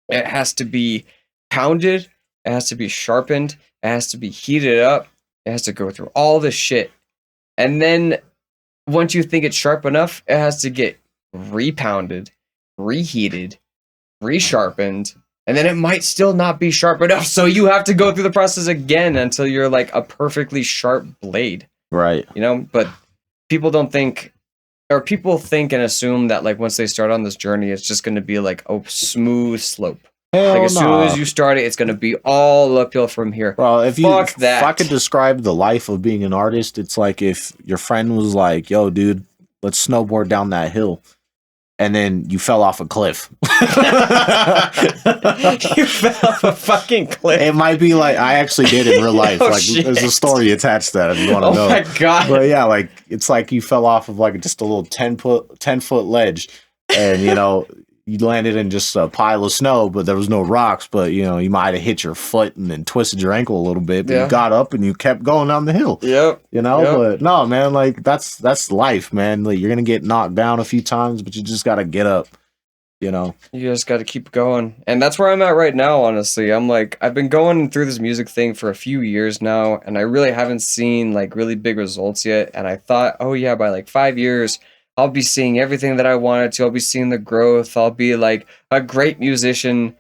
It has to be pounded, it has to be sharpened, it has to be heated up, it has to go through all this shit. And then once you think it's sharp enough, it has to get repounded, reheated, resharpened, and then it might still not be sharp enough, so you have to go through the process again until you're like a perfectly sharp blade. Right. You know, but people don't think, or people think and assume that like once they start on this journey, it's just going to be like a smooth slope. Hell Like as soon nah. as you start it, it's going to be all uphill from here. Bro, if that. I could describe the life of being an artist, it's like if your friend was like, "Yo, dude, let's snowboard down that hill," and then you fell off a cliff. You fell off a fucking cliff. It might be like I actually did in real life. Oh, like shit. there's a story attached to that if you want to Oh know. my god! But yeah, like it's like you fell off of like just a little 10-foot ledge, and you know you landed in just a pile of snow, but there was no rocks. But you know you might have hit your foot and then twisted your ankle a little bit. But Yeah. you got up and you kept going down the hill. Yep. You know, Yep. but no, man, like that's life, man. Like you're gonna get knocked down a few times, but you just gotta get up. You know, You just got to keep going. And that's where I'm at right now, honestly. I'm like, I've been going through this music thing for a few years now, and I really haven't seen like really big results yet. And I thought, oh yeah, by like 5 years, I'll be seeing everything that I wanted to. I'll be seeing the growth. I'll be like a great musician.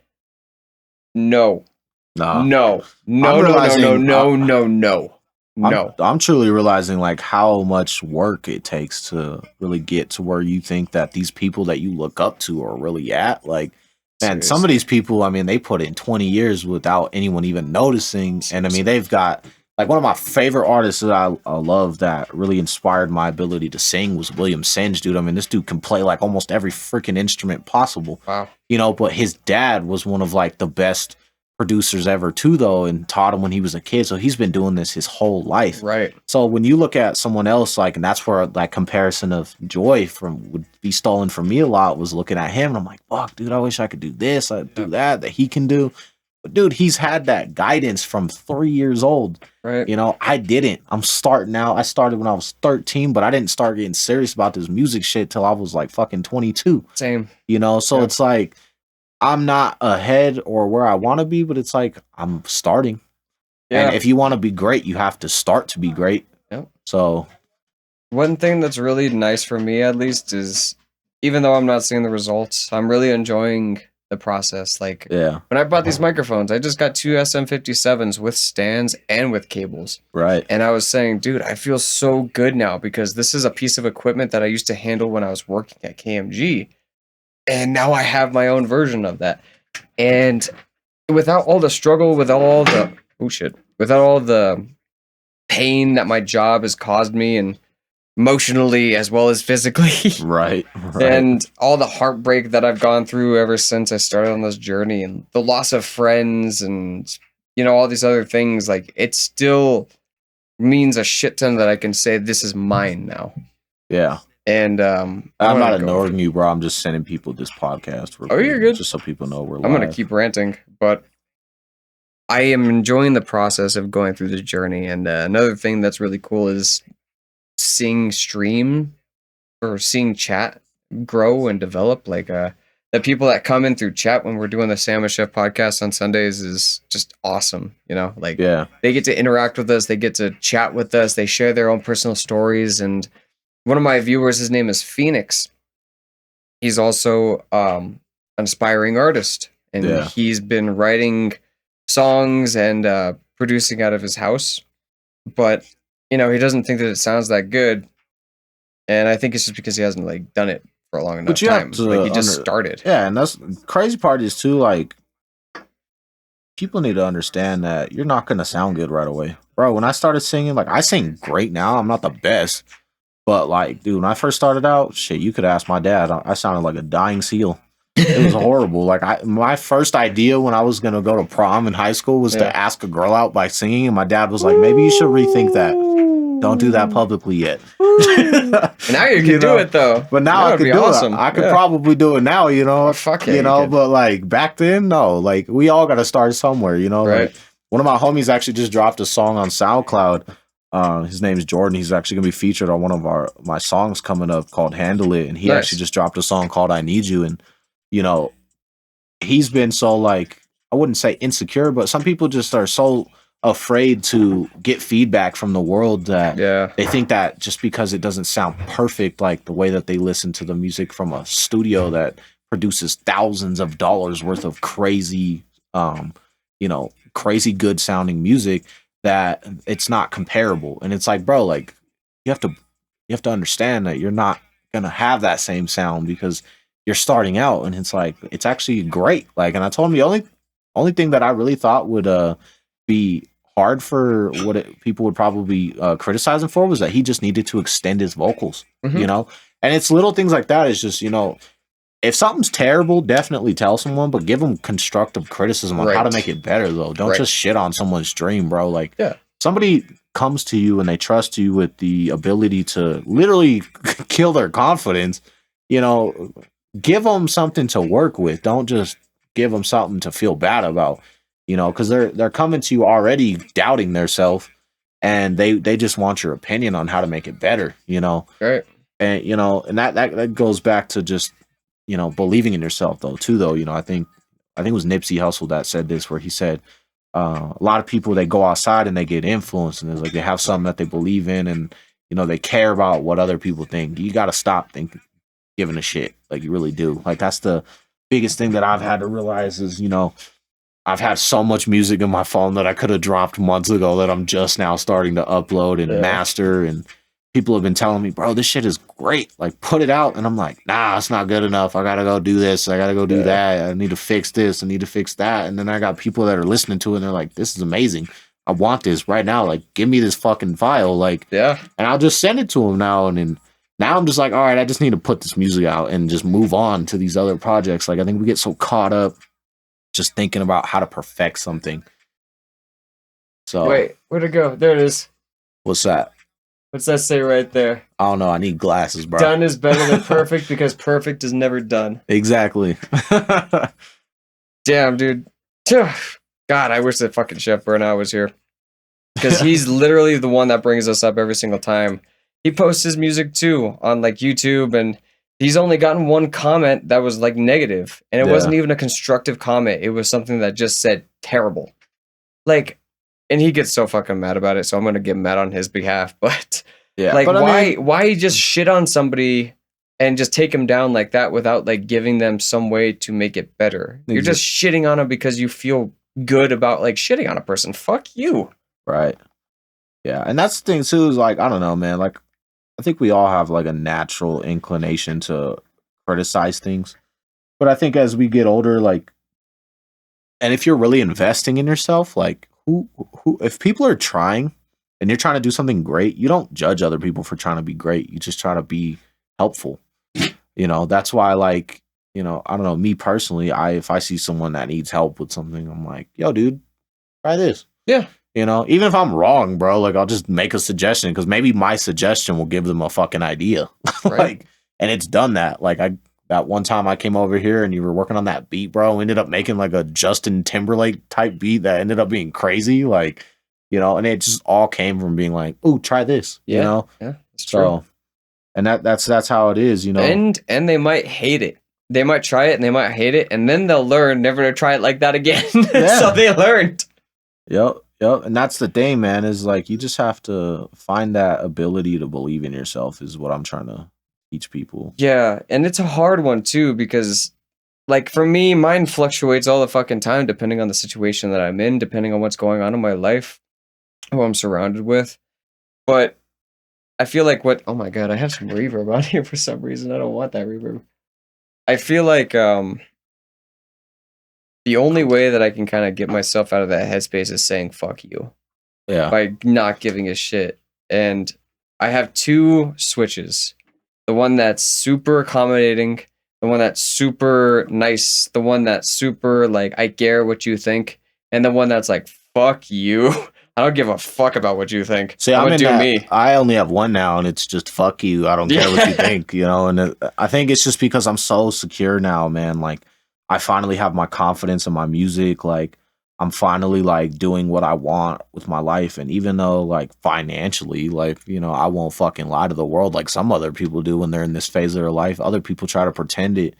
No. nah. No. No, no, no, no, no, no. No. I'm truly realizing like how much work it takes to really get to where you think that these people that you look up to are really at. Like, man, some of Seriously. these people, I mean, they put in 20 years without anyone even noticing. And I mean, they've got like one of my favorite artists that I love that really inspired my ability to sing was William Senge, dude. I mean, this dude can play like almost every freaking instrument possible, Wow. you know, but his dad was one of like the best producers ever too, though, and taught him when he was a kid. So he's been doing this his whole life. Right. So when you look at someone else, like, and that's where that comparison of joy from would be stolen from me a lot, was looking at him and I'm like, fuck, dude, I wish I could do this, I'd do that he can do. But dude, he's had that guidance from 3 years old. Right. You know, I didn't. I'm starting out. I started when I was 13, but I didn't start getting serious about this music shit till I was like fucking 22. Same. You know, so Yeah. it's like I'm not ahead or where I want to be, but it's like I'm starting. Yeah. And if you want to be great, you have to start to be great. Yep. So One thing that's really nice for me, at least, is even though I'm not seeing the results, I'm really enjoying the process. Like yeah, when I bought these microphones, I just got 2 SM57s with stands and with cables. right. And I was saying, dude, I feel so good now because this is a piece of equipment that I used to handle when I was working at KMG. And now I have my own version of that. And without all the struggle, without all the pain that my job has caused me, and emotionally as well as physically, Right. and all the heartbreak that I've gone through ever since I started on this journey, and the loss of friends, and all these other things, like it still means a shit ton that I can say this is mine now. Yeah. And I'm not ignoring you, bro. I'm just sending people this podcast. Oh, you're good. Just so people know we're live. I'm gonna keep ranting, but I am enjoying the process of going through this journey. And another thing that's really cool is seeing chat grow and develop. Like the people that come in through chat when we're doing the Sam and Chef podcast on Sundays is just awesome. Like Yeah. they get to interact with us, they get to chat with us, they share their own personal stories. And one of my viewers, his name is Phoenix. He's also an aspiring artist, and Yeah. he's been writing songs and producing out of his house. But he doesn't think that it sounds that good, and I think it's just because he hasn't like done it for a long enough you have time. to Like he just started. Yeah, and that's crazy part is too, like, people need to understand that you're not gonna sound good right away. Bro, when I started singing, like I sing great now. I'm not the best. But like, dude, when I first started out, shit, you could ask my dad. I sounded like a dying seal. It was horrible. Like my first idea when I was gonna go to prom in high school was to ask a girl out by singing, and my dad was like, "Maybe you should rethink that. Don't do that publicly yet." And now you can do it though. But now I could do it. I could probably do it now. Fuck yeah, But like back then, no. Like we all got to start somewhere. Right. Like one of my homies actually just dropped a song on SoundCloud. His name is Jordan. He's actually gonna be featured on one of my songs coming up called "Handle It," and he actually just dropped a song called "I Need You." And he's been so, like, I wouldn't say insecure, but some people just are so afraid to get feedback from the world that they think that just because it doesn't sound perfect, like the way that they listen to the music from a studio that produces thousands of dollars worth of crazy, crazy good sounding music, that it's not comparable. And it's like, bro, like you have to understand that you're not gonna have that same sound because you're starting out, and it's like it's actually great. Like, and I told him the only thing that I really thought would be hard for what people would probably criticize him for was that he just needed to extend his vocals, you know. And it's little things like that. It's just, you know, if something's terrible, definitely tell someone, but give them constructive criticism on how to make it better, though. Don't just shit on someone's dream, bro. Like, somebody comes to you and they trust you with the ability to literally kill their confidence, you know, give them something to work with. Don't just give them something to feel bad about, you know, because they're coming to you already doubting their self, and they just want your opinion on how to make it better, you know. Right. And, you know, and that goes back to just, you know, believing in yourself though, you know. I think it was Nipsey Hussle that said this, where he said a lot of people, they go outside and they get influenced, and it's like they have something that they believe in, and, you know, they care about what other people think. You got to stop giving a shit, like you really do. Like, that's the biggest thing that I've had to realize is, you know, I've had so much music in my phone that I could have dropped months ago that I'm just now starting to upload and master, and people have been telling me, bro, this shit is great. Like, put it out. And I'm like, nah, it's not good enough. I got to go do this. I got to go do that. I need to fix this. I need to fix that. And then I got people that are listening to it, and they're like, this is amazing. I want this right now. Like, give me this fucking file. Like, and I'll just send it to them now. And then now I'm just like, all right, I just need to put this music out and just move on to these other projects. Like, I think we get so caught up just thinking about how to perfect something. So wait, where'd it go? There it is. What's that? What's that say right there? I don't know. I need glasses, bro. Done is better than perfect because perfect is never done. Exactly. Damn, dude. God, I wish that fucking Chef Burnout was here. Because he's literally the one that brings us up every single time. He posts his music too on like YouTube, and he's only gotten one comment that was like negative. And it wasn't even a constructive comment. It was something that just said terrible. Like, and he gets so fucking mad about it, so I'm gonna get mad on his behalf. But like, but why just shit on somebody and just take him down like that without like giving them some way to make it better? You're just shitting on him because you feel good about like shitting on a person. Fuck you. Right. Yeah, and that's the thing too. Is like, I don't know, man. Like, I think we all have like a natural inclination to criticize things, but I think as we get older, like, and if you're really investing in yourself, like, who if people are trying and you're trying to do something great, you don't judge other people for trying to be great. You just try to be helpful. You know, that's why, like, you know, I don't know, me personally, if I see someone that needs help with something, I'm like, yo, dude, try this. Yeah. You know, even if I'm wrong, bro, like, I'll just make a suggestion, because maybe my suggestion will give them a fucking idea. Like, and it's done that. Like, that one time I came over here and you were working on that beat, bro, we ended up making like a Justin Timberlake type beat that ended up being crazy. Like, you know, and it just all came from being like, ooh, try this, you know? Yeah, it's true. And that's how it is, you know? And they might hate it. They might try it and they might hate it, and then they'll learn never to try it like that again. So they learned. Yep. And that's the thing, man, is like, you just have to find that ability to believe in yourself is what I'm trying to teach people. Yeah, and it's a hard one too, because like for me, mine fluctuates all the fucking time depending on the situation that I'm in, depending on what's going on in my life, who I'm surrounded with. But I feel like oh my god, I have some reverb on here for some reason. I don't want that reverb. I feel like the only way that I can kind of get myself out of that headspace is saying fuck you. Yeah. By not giving a shit. And I have two switches. The one that's super accommodating, the one that's super nice, the one that's super like, I care what you think, and the one that's like, fuck you. I don't give a fuck about what you think. See, I'm in that, I only have one now, and it's just fuck you. I don't care what you think, you know? And I think it's just because I'm so secure now, man. Like, I finally have my confidence in my music. Like, I'm finally like doing what I want with my life. And even though like financially, like, you know, I won't fucking lie to the world like some other people do when they're in this phase of their life. Other people try to pretend it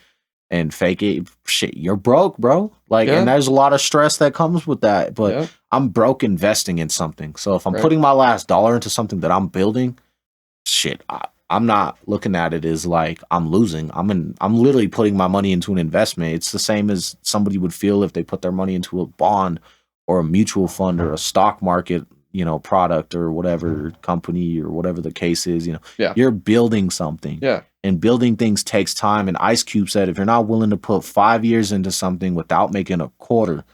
and fake it. Shit, you're broke, bro. Like, and there's a lot of stress that comes with that. But I'm broke investing in something. So if I'm putting my last dollar into something that I'm building, shit, I'm not looking at it as like I'm losing. I'm literally putting my money into an investment. It's the same as somebody would feel if they put their money into a bond or a mutual fund or a stock market. product or whatever company or whatever the case is. Yeah. You're building something. Yeah. And building things takes time. And Ice Cube said, if you're not willing to put 5 years into something without making a quarter,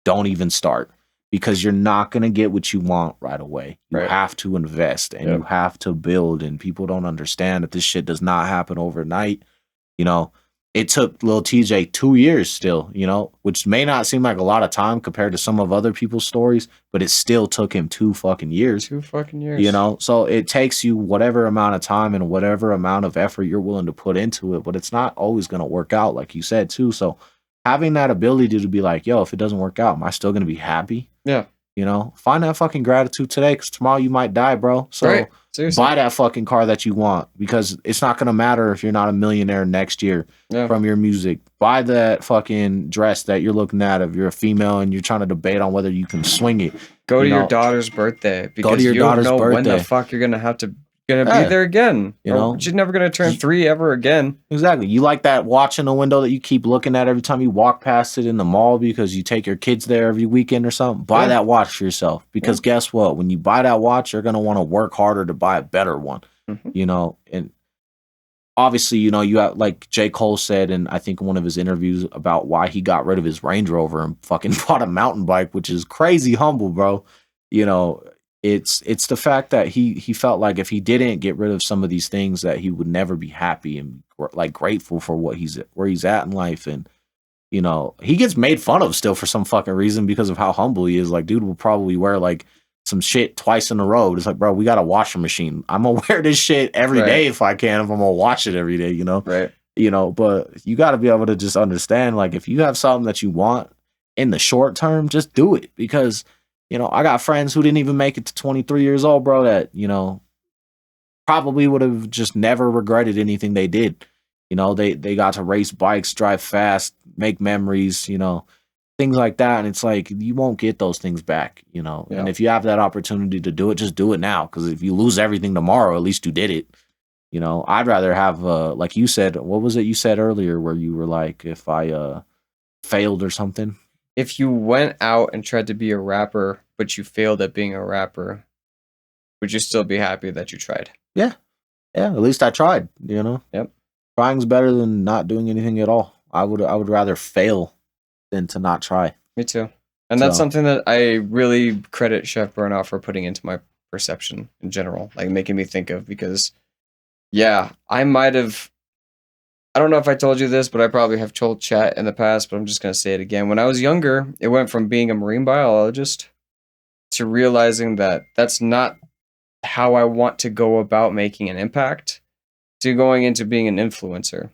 don't even start, because you're not going to get what you want right away. You Right. have to invest and you have to build. And people don't understand that this shit does not happen overnight. It took Lil TJ 2 years still, which may not seem like a lot of time compared to some of other people's stories, but it still took him 2 fucking years. 2 fucking years. So it takes you whatever amount of time and whatever amount of effort you're willing to put into it, but it's not always going to work out, like you said, too. So having that ability to be like, yo, if it doesn't work out, am I still going to be happy? Yeah. Find that fucking gratitude today, because tomorrow you might die, bro. So buy that fucking car that you want, because it's not going to matter if you're not a millionaire next year from your music. Buy that fucking dress that you're looking at if you're a female and you're trying to debate on whether you can swing it. Go to your daughter's birthday, because you don't know when the fuck you're going to be there again. She's never going to turn 3 ever again. Exactly. You like that watch in the window that you keep looking at every time you walk past it in the mall because you take your kids there every weekend or something? Buy that watch for yourself, because guess what? When you buy that watch, you're going to want to work harder to buy a better one. And obviously, you have, like J. Cole said, and I think in one of his interviews, about why he got rid of his Range Rover and fucking bought a mountain bike, which is crazy humble, bro. It's the fact that he felt like if he didn't get rid of some of these things, that he would never be happy and like grateful for where he's at in life. And he gets made fun of still for some fucking reason because of how humble he is. Like, dude will probably wear like some shit twice in a row. It's like, bro, we got a washing machine. I'm gonna wear this shit every day if I can, if I'm gonna wash it every day, Right. But you got to be able to just understand, like, if you have something that you want in the short term, just do it. Because I got friends who didn't even make it to 23 years old, bro, that, probably would have just never regretted anything they did. They got to race bikes, drive fast, make memories, things like that. And it's like, you won't get those things back, And if you have that opportunity to do it, just do it now. Because if you lose everything tomorrow, at least you did it. I'd rather have, like you said, what was it you said earlier where you were like, if I failed or something? If you went out and tried to be a rapper, but you failed at being a rapper, would you still be happy that you tried? Yeah. Yeah, at least I tried, Yep. Trying's better than not doing anything at all. I would rather fail than to not try. Me too. And that's something that I really credit Chef Burnout for putting into my perception in general, like making me think of, because I might have, I don't know if I told you this, but I probably have told chat in the past, but I'm just going to say it again. When I was younger, it went from being a marine biologist to realizing that that's not how I want to go about making an impact, to going into being an influencer.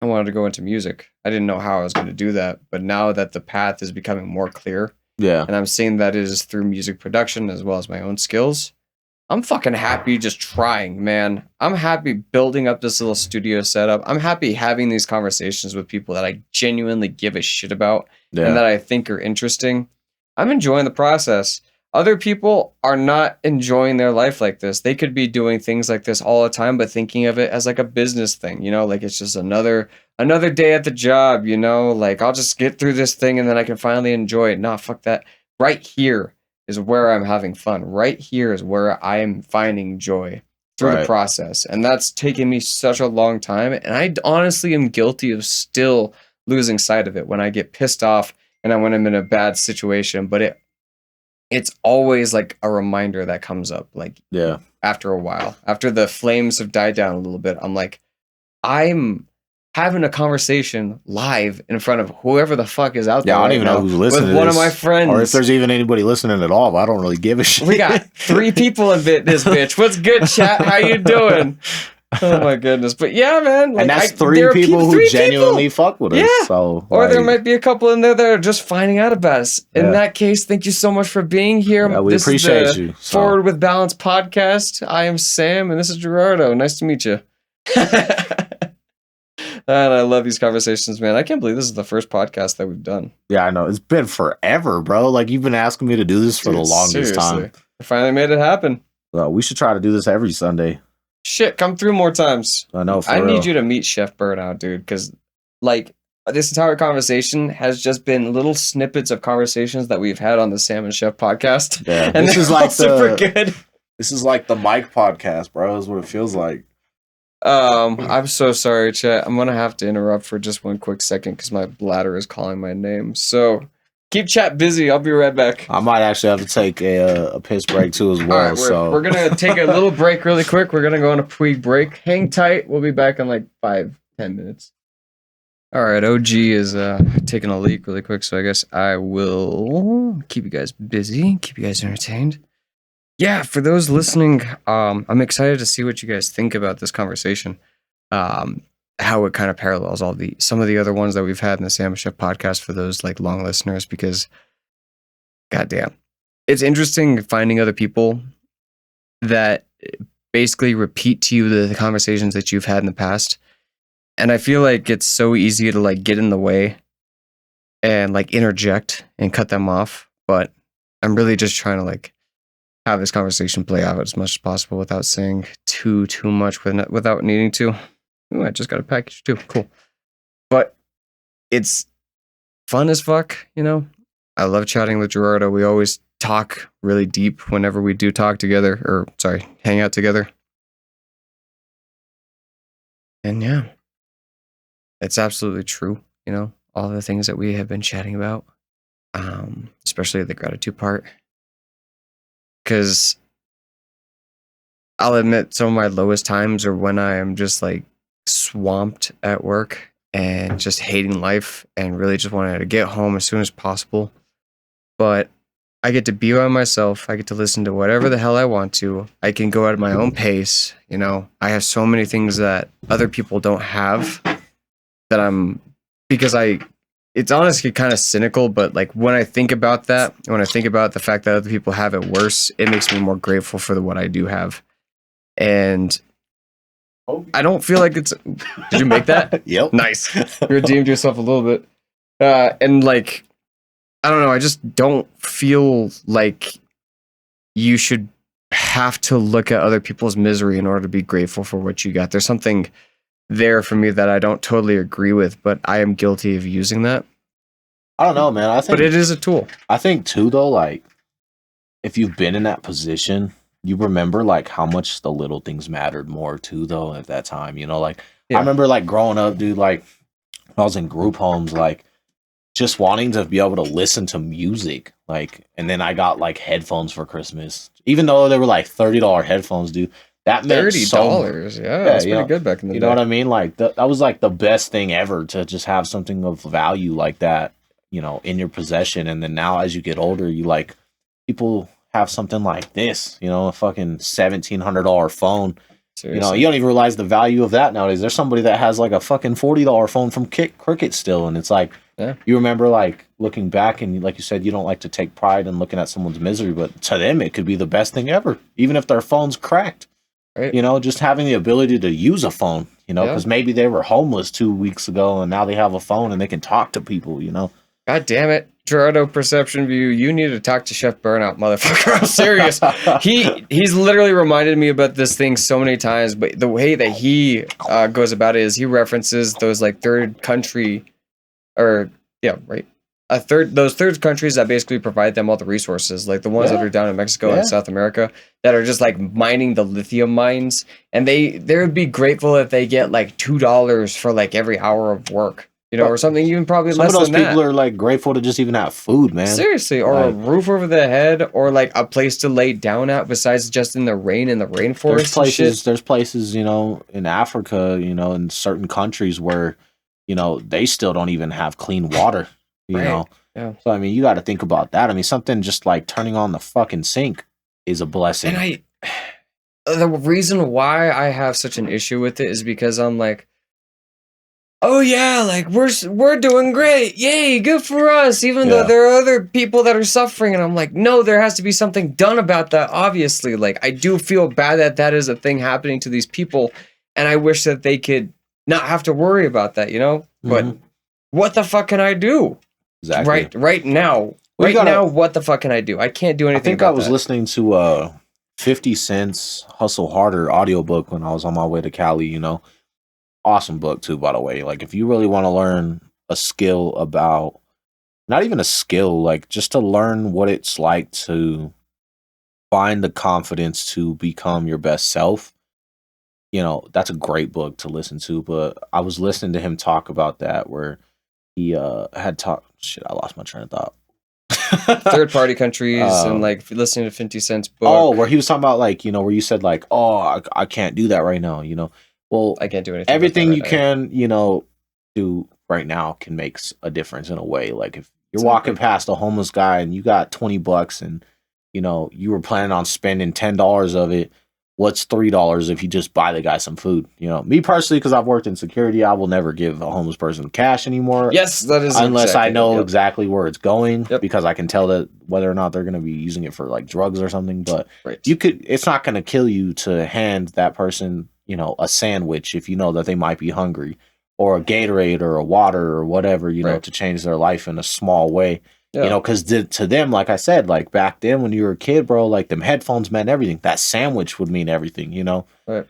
I wanted to go into music. I didn't know how I was going to do that, but now that the path is becoming more clear, and I'm seeing that it is through music production as well as my own skills, I'm fucking happy just trying, man. I'm happy building up this little studio setup. I'm happy having these conversations with people that I genuinely give a shit about and that I think are interesting. I'm enjoying the process. Other people are not enjoying their life like this. They could be doing things like this all the time, but thinking of it as like a business thing, like it's just another day at the job, like I'll just get through this thing and then I can finally enjoy it. Nah, fuck that. Right here is where I'm having fun. Right here is where I am finding joy through the process. And that's taken me such a long time. And I honestly am guilty of still losing sight of it when I get pissed off and when I'm in a bad situation. But it's always like a reminder that comes up, like after a while, after the flames have died down a little bit. I'm like, I'm having a conversation live in front of whoever the fuck is out there. I don't even know who's listening with one of my friends, or if there's even anybody listening at all. But I don't really give a shit. We got 3 people in this bitch. What's good, chat? How you doing? Oh my goodness. But yeah, man. Like, and that's 3 people who genuinely fuck with us. Yeah. So, or there might be a couple in there that are just finding out about us. In that case, thank you so much for being here. Yeah, we appreciate you. Forward with Balance podcast. I am Sam, and this is Gerardo. Nice to meet you. And I love these conversations, man. I can't believe this is the first podcast that we've done. Yeah, I know. It's been forever, bro. Like, you've been asking me to do this for the longest time. I finally made it happen. Well, we should try to do this every Sunday. Shit, come through more times. I know. I need you to meet Chef Burnout, dude, because, like, this entire conversation has just been little snippets of conversations that we've had on the Sam and Chef podcast. Yeah, And this this is is like super good. This is like the Mike podcast, bro. Is what it feels like. I'm so sorry, chat. I'm gonna have to interrupt for just one quick second because my bladder is calling my name. So keep chat busy. I'll be right back. I might actually have to take a piss break too as well. All right, so we're gonna take a little break really quick. We're gonna go on a pre-break. Hang tight. We'll be back in like 5-10 minutes. All right, OG is taking a leak really quick, so I guess I will keep you guys busy, keep you guys entertained. Yeah, for those listening, I'm excited to see what you guys think about this conversation. How it kind of parallels some of the other ones that we've had in the Sam and Chef podcast for those like long listeners, because goddamn, it's interesting finding other people that basically repeat to you the conversations that you've had in the past. And I feel like it's so easy to like get in the way and like interject and cut them off. But I'm really just trying to like have this conversation play out as much as possible without saying too much without needing to. Ooh, I just got a package too. Cool. But it's fun as fuck, you know? I love chatting with Gerardo. We always talk really deep whenever we do talk together, or sorry, hang out together. And yeah, it's absolutely true, you know, all the things that we have been chatting about, especially the gratitude part. Because I'll admit some of my lowest times are when I am just like swamped at work and just hating life and really just wanting to get home as soon as possible. But I get to be by myself. I get to listen to whatever the hell I want to. I can go at my own pace. You know, I have so many things that other people don't have that it's honestly kind of cynical, but like when I think about that, when I think about the fact that other people have it worse, it makes me more grateful for what I do have. And I don't feel like it's, did you make that? Yep. Nice. You redeemed yourself a little bit. And like, I don't know, I just don't feel like you should have to look at other people's misery in order to be grateful for what you got. There's something there for me that I don't totally agree with, but I am guilty of using that. I don't know, man. But it is a tool. I think too, though, like if you've been in that position, you remember like how much the little things mattered more too, though, at that time. You know, like I remember like growing up, dude, like when I was in group homes, like just wanting to be able to listen to music, like, and then I got like headphones for Christmas, even though they were like $30 headphones, dude. That meant $30, yeah, that's pretty good back in the day. You know what I mean? Like that was like the best thing ever to just have something of value like that, you know, in your possession. And then now, as you get older, you like people have something like this, you know, a fucking $1,700 phone. Seriously. You know, you don't even realize the value of that nowadays. There's somebody that has like a fucking $40 phone from Cricket still, and it's like, you remember like looking back, and like you said, you don't like to take pride in looking at someone's misery, but to them it could be the best thing ever, even if their phone's cracked. Right. You know, just having the ability to use a phone, you know, because maybe they were homeless 2 weeks ago and now they have a phone and they can talk to people, you know. God damn it, Gerardo PerceptionView, you need to talk to Chef Burnout, motherfucker. I'm serious. He's literally reminded me about this thing so many times, but the way that he goes about it is he references those like third country, or those third countries that basically provide them all the resources, like the ones that are down in Mexico and South America that are just like mining the lithium mines, and they would be grateful if they get like $2 for like every hour of work. You know, or something even probably less than that. Some of those people are like grateful to just even have food, man. Seriously, or a roof over their head, or like a place to lay down at besides just in the rain in the rainforest. There's places, you know, in Africa, you know, in certain countries where, you know, they still don't even have clean water, you know. Yeah. So I mean, you got to think about that. I mean, something just like turning on the fucking sink is a blessing. And the reason why I have such an issue with it is because I'm like, oh yeah, like we're doing great, yay, good for us, even though there are other people that are suffering. And I'm like, no, there has to be something done about that. Obviously, like I do feel bad that is a thing happening to these people, and I wish that they could not have to worry about that, you know. But what the fuck can I do? Exactly. Right now, what the fuck can I do? I can't do anything. I think I was listening to 50 Cent's Hustle Harder audiobook when I was on my way to Cali, you know. Awesome book too, by the way. Like if you really want to learn a skill about, not even a skill, like just to learn what it's like to find the confidence to become your best self. That's a great book to listen to. But I was listening to him talk about that, where he had talked. Shit, I lost my train of thought. Third party countries and like listening to 50 Cent's book. Oh, where he was talking about like, where you said like, oh, I can't do that right now. Well, I can't do anything. Everything you can, do right now can make a difference in a way. Like if you're walking past a homeless guy and you got $20 and you were planning on spending $10 of it, what's $3 if you just buy the guy some food? Me personally, because I've worked in security, I will never give a homeless person cash anymore. Yes, that is unless I know exactly where it's going, Yep. because I can tell that whether or not they're going to be using it for like drugs or something. But Right. it's not going to kill you to hand that person, a sandwich if you know that they might be hungry, or a Gatorade or a water or whatever, Right. to change their life in a small way. Yeah. Because to them, like I said, like back then when you were a kid, bro, like them headphones meant everything. That sandwich would mean everything, Right.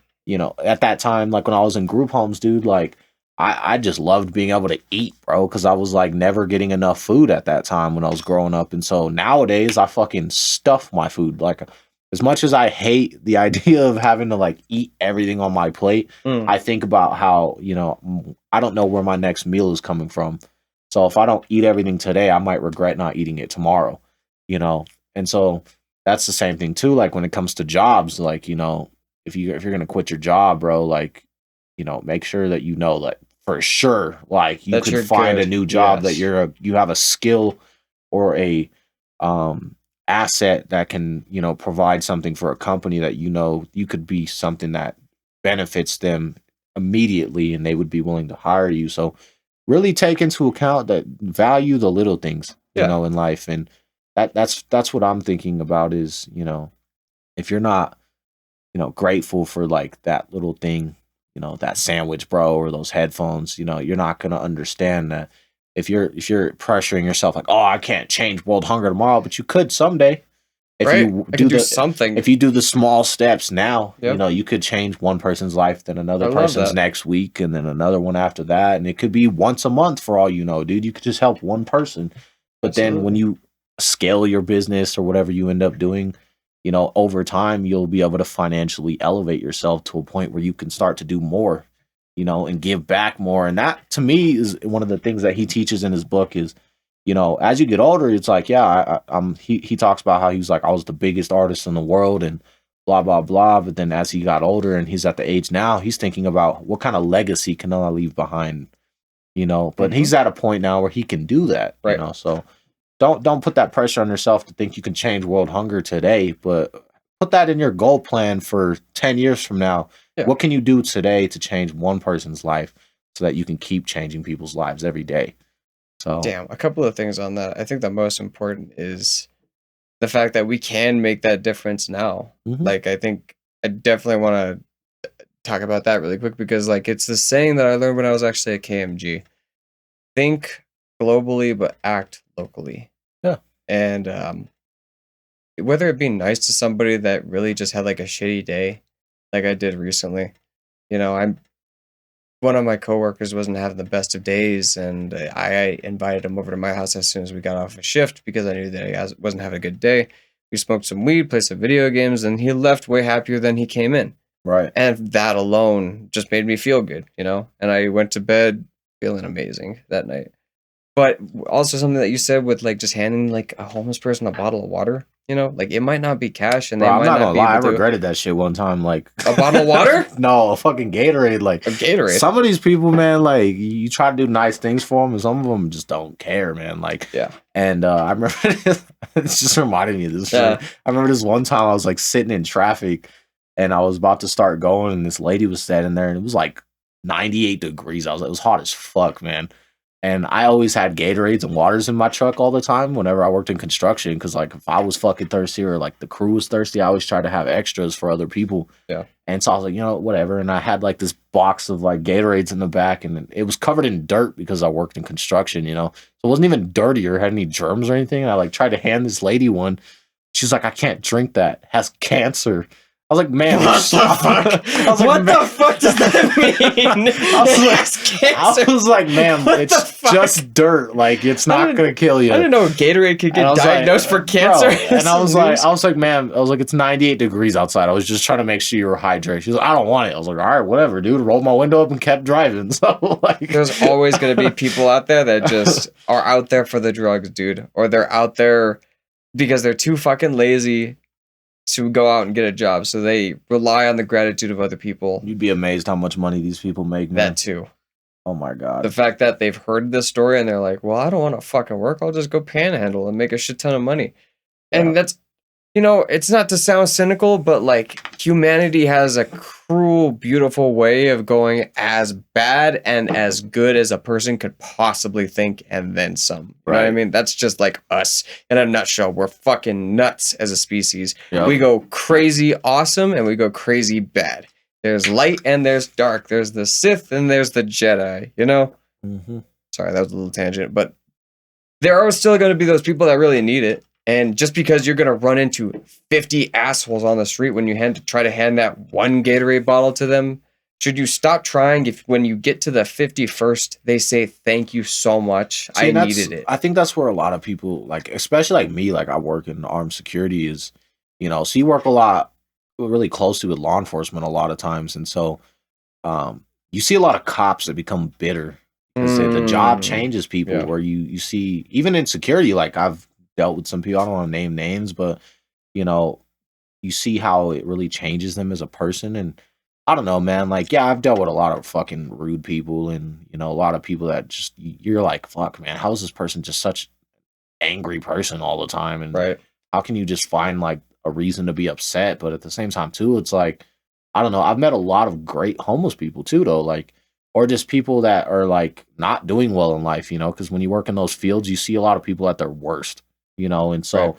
At that time, like when I was in group homes, dude, like I just loved being able to eat, bro, because I was like never getting enough food at that time when I was growing up. And so nowadays I fucking stuff my food. Like as much as I hate the idea of having to like eat everything on my plate, I think about how, I don't know where my next meal is coming from. So if I don't eat everything today, I might regret not eating it tomorrow, And so that's the same thing too. Like when it comes to jobs, like, if you're going to quit your job, bro, like, make sure that like for sure, like you can find a new job, that you have a skill or a asset that can, provide something for a company that you could be something that benefits them immediately, and they would be willing to hire you. So really take into account that, value the little things, in life. And that's what I'm thinking about is, if you're not, grateful for like that little thing, that sandwich, bro, or those headphones, you're not going to understand that if you're pressuring yourself like, oh, I can't change world hunger tomorrow, but you could someday. If you do something, if you do the small steps now, you could change one person's life, then another person's next week, and then another one after that. And it could be once a month for all you know, dude. You could just help one person. But then when you scale your business or whatever you end up doing, over time, you'll be able to financially elevate yourself to a point where you can start to do more, and give back more. And that to me is one of the things that he teaches in his book is, as you get older, it's like, he talks about how he was like, I was the biggest artist in the world and blah, blah, blah. But then as he got older and he's at the age now, he's thinking about what kind of legacy can I leave behind, but he's at a point now where he can do that, so don't put that pressure on yourself to think you can change world hunger today, but put that in your goal plan for 10 years from now. Yeah. What can you do today to change one person's life so that you can keep changing people's lives every day? So, damn, a couple of things on that. I think the most important is the fact that we can make that difference now. Like, I think I definitely want to talk about that really quick because, like, it's the saying that I learned when I was actually at KMG. Think globally, but act locally. Yeah. And whether it be nice to somebody that really just had, like, a shitty day, like I did recently, one of my coworkers wasn't having the best of days, and I invited him over to my house as soon as we got off a shift because I knew that he wasn't having a good day. We smoked some weed, played some video games, and he left way happier than he came in. Right. And that alone just made me feel good, And I went to bed feeling amazing that night. But also something that you said with like just handing like a homeless person a bottle of water, like it might not be cash, and they might not gonna be lie. I able to. regretted that shit one time. Like A bottle of water? No, a fucking Gatorade. Like A Gatorade. Some of these people, man, like you try to do nice things for them, and some of them just don't care, man. Like yeah. And I remember it's just reminded me of this. Yeah. I remember this one time I was like sitting in traffic, and I was about to start going, and this lady was standing there, and it was like 98 degrees. It was hot as fuck, man. And I always had Gatorades and waters in my truck all the time whenever I worked in construction. Because, like, if I was fucking thirsty or, like, the crew was thirsty, I always tried to have extras for other people. Yeah. And so I was like, whatever. And I had, like, this box of, like, Gatorades in the back. And it was covered in dirt because I worked in construction, So it wasn't even dirty or had any germs or anything. And I, like, tried to hand this lady one. She's like, I can't drink that. It has cancer. was like, man, What the fuck? What the fuck does that mean? I was like, man, it's just dirt. Like, it's not gonna kill you. I didn't know Gatorade could get diagnosed for cancer. Bro, and I was like, man, it's 98 degrees outside. I was just trying to make sure you were hydrated. She was like, I don't want it. I was like, all right, whatever, dude. Rolled my window up and kept driving. So like, there's always gonna be people out there that just are out there for the drugs, dude, or they're out there because they're too fucking lazy to go out and get a job, so they rely on the gratitude of other people. You'd be amazed how much money these people make, man. That too. Oh my god. The fact that they've heard this story and they're like, well, I don't want to fucking work. I'll just go panhandle and make a shit ton of money. And that's, you know, it's not to sound cynical, but like humanity has a cruel, beautiful way of going as bad and as good as a person could possibly think and then some. You know what I mean? That's just like us in a nutshell. We're fucking nuts as a species. Yep. We go crazy awesome and we go crazy bad. There's light and there's dark. There's the Sith and there's the Jedi, you know? Mm-hmm. Sorry, that was a little tangent, but there are still going to be those people that really need it. And just because you're going to run into 50 assholes on the street when you try to hand that one Gatorade bottle to them, should you stop trying if when you get to the 51st, they say, thank you so much. I needed it. I think that's where a lot of people, like, especially like me, like I work in armed security is, you know, so you work a lot really closely with law enforcement a lot of times. And so you see a lot of cops that become bitter because the job changes people where you see, even in security, like I've dealt with some people, I don't want to name names, but you know, you see how it really changes them as a person. And I don't know, man, like, yeah, I've dealt with a lot of fucking rude people and, you know, a lot of people that just, you're like, fuck, man, how is this person just such an angry person all the time? And how can you just find like a reason to be upset? But at the same time too, it's like, I don't know, I've met a lot of great homeless people too, though, like, or just people that are like not doing well in life, you know, because when you work in those fields, you see a lot of people at their worst. You know, and so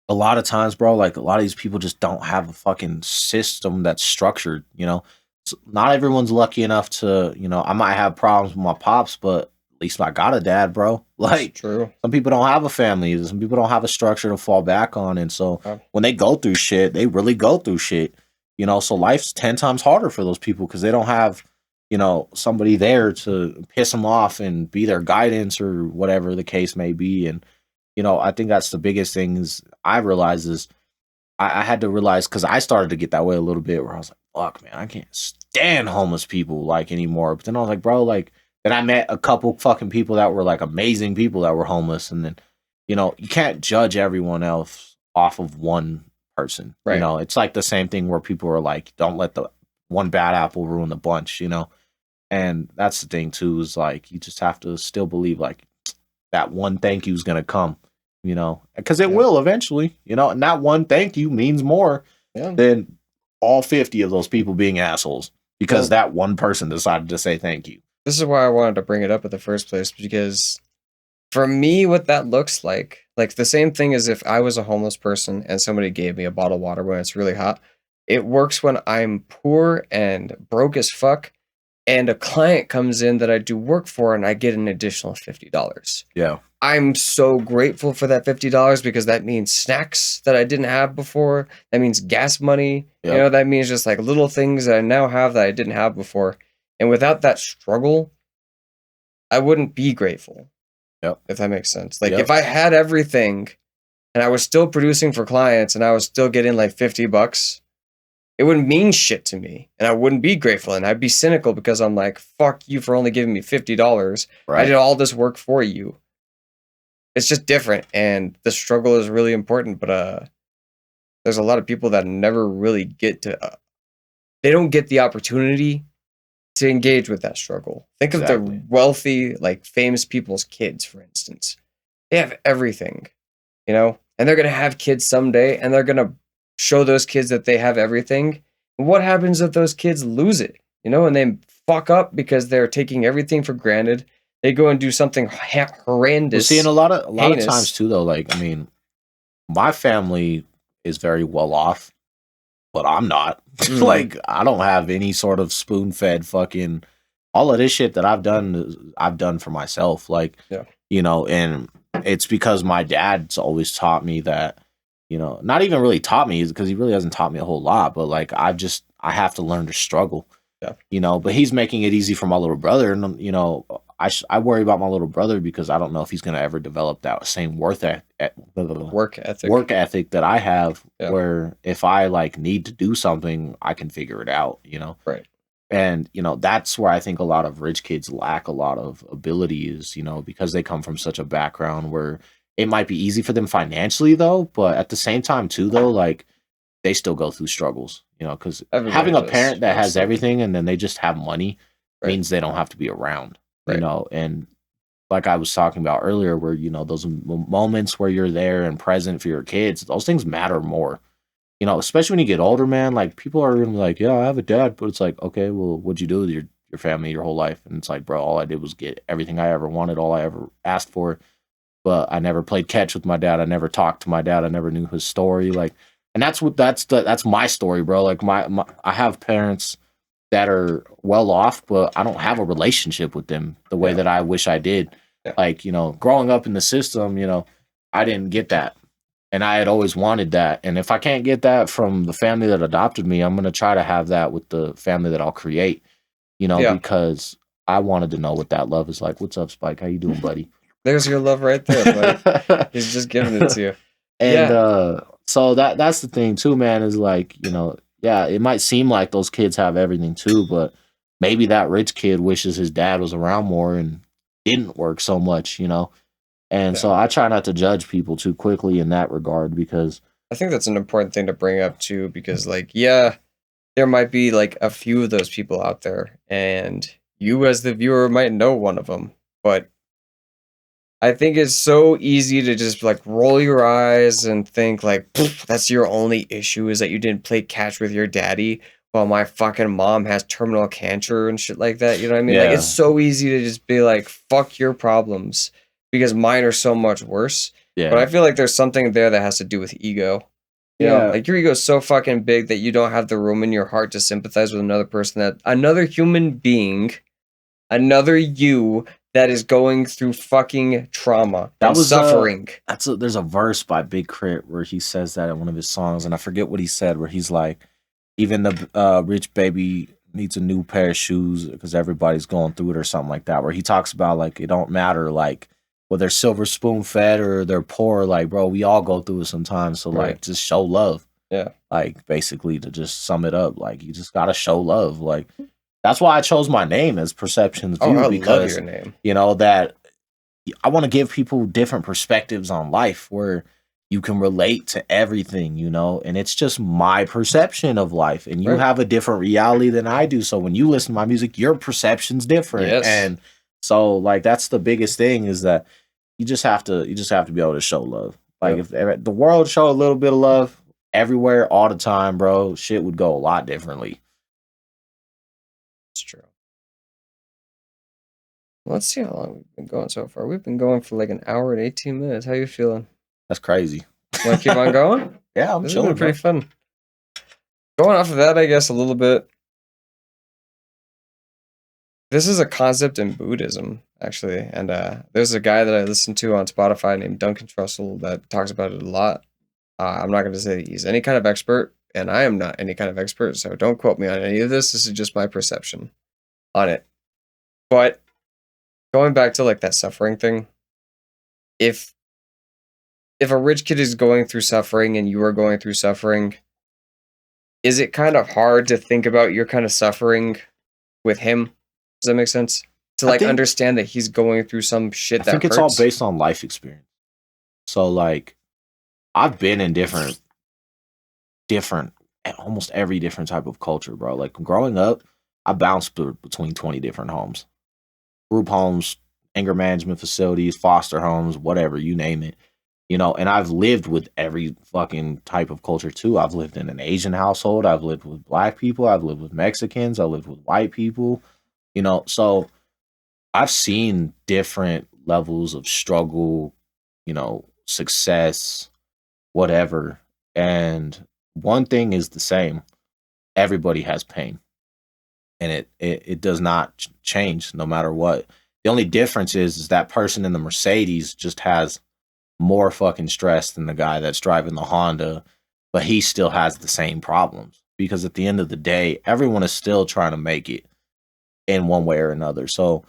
a lot of times, bro, like a lot of these people just don't have a fucking system that's structured, you know. So not everyone's lucky enough to, you know, I might have problems with my pops, but at least I got a dad, bro. Like, true. Some people don't have a family. Some people don't have a structure to fall back on. And so when they go through shit, they really go through shit, you know. So life's 10 times harder for those people because they don't have, you know, somebody there to piss them off and be their guidance or whatever the case may be. And you know, I think that's the biggest thing is I realized is I had to realize because I started to get that way a little bit where I was like, fuck, man, I can't stand homeless people like anymore. But then I was like, bro, like, then I met a couple fucking people that were like amazing people that were homeless. And then, you know, you can't judge everyone else off of one person. You know, it's like the same thing where people are like, don't let the one bad apple ruin the bunch, you know? And that's the thing too, is like, you just have to still believe like that one thank you is going to come. You know, because it will eventually, you know, and that one thank you means more than all 50 of those people being assholes because that one person decided to say thank you. This is why I wanted to bring it up in the first place, because for me, what that looks like the same thing as if I was a homeless person and somebody gave me a bottle of water when it's really hot. It works when I'm poor and broke as fuck and a client comes in that I do work for and I get an additional $50. Yeah. I'm so grateful for that $50 because that means snacks that I didn't have before. That means gas money. Yep. You know, that means just like little things that I now have that I didn't have before. And without that struggle, I wouldn't be grateful. Yep. If that makes sense. Like if I had everything and I was still producing for clients and I was still getting like $50, it wouldn't mean shit to me. And I wouldn't be grateful. And I'd be cynical because I'm like, fuck you for only giving me $50. I did all this work for you. It's just different, and the struggle is really important, but there's a lot of people that never really get to, they don't get the opportunity to engage with that struggle. Think of the wealthy, like famous people's kids, for instance. They have everything, you know, and they're going to have kids someday, and they're going to show those kids that they have everything. And what happens if those kids lose it, you know, and they fuck up because they're taking everything for granted? They go and do something horrendous. Well, see, and a lot of times too, though, like, I mean, my family is very well off, but I'm not. Like, I don't have any sort of spoon-fed fucking, all of this shit that I've done for myself. Like, you know, and it's because my dad's always taught me that, you know, not even really taught me because he really hasn't taught me a whole lot, but like I have to learn to struggle, Yeah. you know, but he's making it easy for my little brother. And, you know, I worry about my little brother because I don't know if he's going to ever develop that same Work ethic. work ethic that I have, Yeah. where if I like need to do something, I can figure it out, you know? Right. And, you know, that's where I think a lot of rich kids lack a lot of ability is, you know, because they come from such a background where it might be easy for them financially, though. But at the same time, too, though, like they still go through struggles, you know, because having a does, parent that has absolutely. everything and then they just have money Right. means they don't have to be around, you Right. know. And like I was talking about earlier, where, you know, those moments where you're there and present for your kids, those things matter more. You know, especially when you get older, man, like people are gonna be like, yeah, I have a dad, but it's like, okay, well, what'd you do with your family your whole life? And it's like, bro, all I did was get everything I ever wanted, all I ever asked for, but I never played catch with my dad. I never talked to my dad. I never knew his story. Like, and that's my story, bro. Like my I have parents that are well off, but I don't have a relationship with them the way that I wish I did. Yeah. Like, you know, growing up in the system, you know, I didn't get that. And I had always wanted that. And if I can't get that from the family that adopted me, I'm going to try to have that with the family that I'll create, you know, because I wanted to know what that love is like. What's up, Spike? How you doing, buddy? There's your love right there, buddy. He's just giving it to you. And so that's the thing too, man, is like, you know, yeah, it might seem like those kids have everything too, but maybe that rich kid wishes his dad was around more and didn't work so much, you know. And so I try not to judge people too quickly in that regard, because I think that's an important thing to bring up too, because like, yeah, there might be like a few of those people out there, and you as the viewer might know one of them, but I think it's so easy to just like roll your eyes and think like, that's your only issue is that you didn't play catch with your daddy while my fucking mom has terminal cancer and shit like that. You know what I mean? Like, it's so easy to just be like, fuck your problems because mine are so much worse. yeah. But I feel like there's something there that has to do with ego. You know, like your ego is so fucking big that you don't have the room in your heart to sympathize with another person, that another human being, another you that is going through fucking trauma and suffering. There's a verse by Big Crit where he says that in one of his songs, and I forget what he said, where he's like, even the rich baby needs a new pair of shoes because everybody's going through it, or something like that, where he talks about like it don't matter like whether they're silver spoon fed or they're poor, like, bro, we all go through it sometimes, so like just show love. Like, basically, to just sum it up, like, you just gotta show love. Like, that's why I chose my name as Perceptions View, because love your name. You know, that I want to give people different perspectives on life where you can relate to everything, you know, and it's just my perception of life, and you have a different reality than I do. So when you listen to my music, your perception's different. And so like that's the biggest thing, is that you just have to be able to show love. Like if the world showed a little bit of love everywhere all the time, bro, shit would go a lot differently. It's true. Let's see how long we've been going so far. We've been going for like an hour and 18 minutes. How you feeling? That's crazy. Want to keep on going? Yeah, I'm chilling. This has been pretty fun. Going off of that, I guess, a little bit. This is a concept in Buddhism, actually. And there's a guy that I listen to on Spotify named Duncan Trussell that talks about it a lot. I'm not going to say that he's any kind of expert, and I am not any kind of expert, so don't quote me on any of this. This is just my perception on it. But going back to like that suffering thing, if a rich kid is going through suffering and you are going through suffering, is it kind of hard to think about your kind of suffering with him? Does that make sense? To like understand that he's going through some shit that hurts? I think it's all based on life experience. So like, I've been in different, almost every different type of culture, bro. Like growing up, I bounced between 20 different homes, group homes, anger management facilities, foster homes, whatever, you name it. You know, and I've lived with every fucking type of culture too. I've lived in an Asian household. I've lived with black people. I've lived with Mexicans. I lived with white people. You know, so I've seen different levels of struggle, you know, success, whatever. And one thing is the same. Everybody has pain. And it does not change no matter what. The only difference is that person in the Mercedes just has more fucking stressed than the guy that's driving the Honda, but he still has the same problems. Because at the end of the day, everyone is still trying to make it in one way or another. So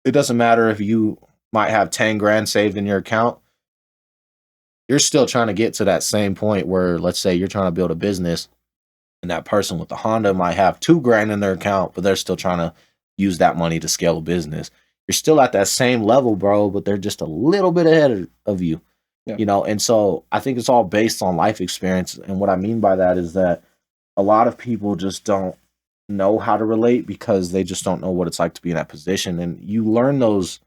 it doesn't matter if you might have 10 grand saved in your account. You're still trying to get to that same point where, let's say you're trying to build a business and that person with the Honda might have 2 grand in their account, but they're still trying to use that money to scale a business. You're still at that same level, bro, but they're just a little bit ahead of you, you know? And so I think it's all based on life experience. And what I mean by that is that a lot of people just don't know how to relate because they just don't know what it's like to be in that position. And you learn those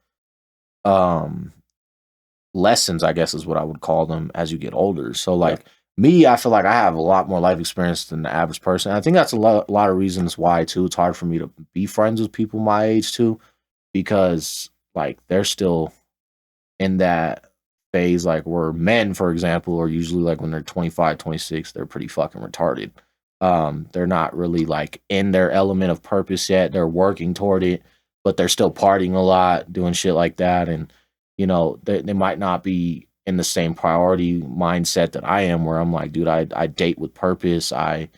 lessons, I guess is what I would call them, as you get older. So like me, I feel like I have a lot more life experience than the average person. I think that's a lot of reasons why too. It's hard for me to be friends with people my age too, because like they're still in that phase. Like where men, for example, are usually like when they're 25, 26, they're pretty fucking retarded. They're not really like in their element of purpose yet. They're working toward it, but they're still partying a lot, doing shit like that. And, you know, they might not be in the same priority mindset that I am, where I'm like, dude, I date with purpose. I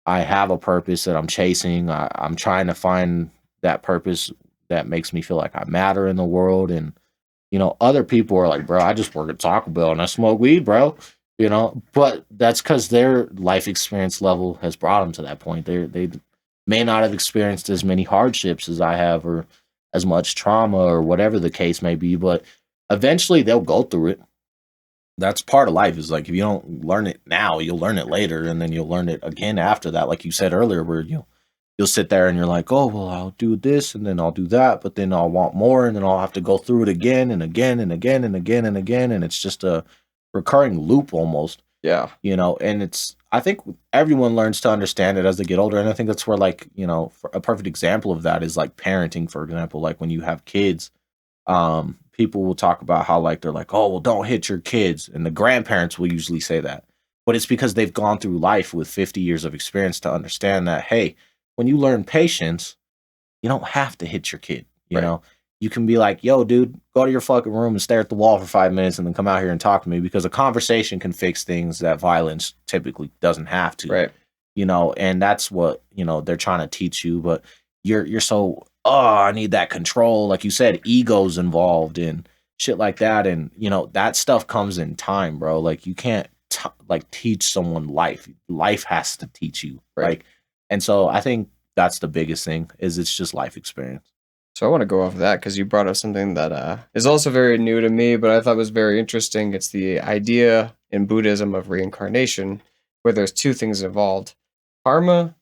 have a purpose that I'm chasing. I'm trying to find that purpose that makes me feel like I matter in the world. And, you know, other people are like, bro, I just work at Taco Bell and I smoke weed, bro. You know, but that's because their life experience level has brought them to that point. They may not have experienced as many hardships as I have, or as much trauma, or whatever the case may be, but eventually they'll go through it. That's part of life. Is like, if you don't learn it now, you'll learn it later, and then you'll learn it again after that. Like you said earlier, where you'll sit there and you're like, oh, well, I'll do this and then I'll do that, but then I'll want more, and then I'll have to go through it again and again and again and again and again, and it's just a recurring loop almost. Yeah. You know, and I think everyone learns to understand it as they get older. And I think that's where, like, you know, a perfect example of that is like parenting, for example. Like when you have kids, people will talk about how like, they're like, oh, well, don't hit your kids. And the grandparents will usually say that, but it's because they've gone through life with 50 years of experience to understand that, hey, when you learn patience, you don't have to hit your kid, you know? You can be like, yo, dude, go to your fucking room and stare at the wall for 5 minutes and then come out here and talk to me, because a conversation can fix things that violence typically doesn't have to. Right. You know, and that's what, you know, they're trying to teach you. But you're so, oh, I need that control. Like you said, egos involved and shit like that. And, you know, that stuff comes in time, bro. Like you can't like teach someone life. Life has to teach you. Right. Like, and so I think that's the biggest thing, is it's just life experience. So I want to go off of that because you brought up something that is also very new to me, but I thought was very interesting. It's the idea in Buddhism of reincarnation, where there's 2 things involved: karma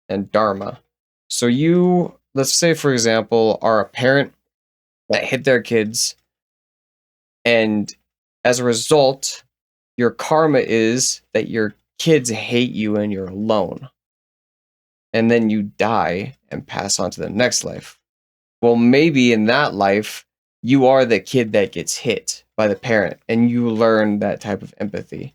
and dharma. So you, let's say, for example, are a parent that hit their kids, and as a result, your karma is that your kids hate you and you're alone. And then you die and pass on to the next life. Well, maybe in that life, you are the kid that gets hit by the parent, and you learn that type of empathy.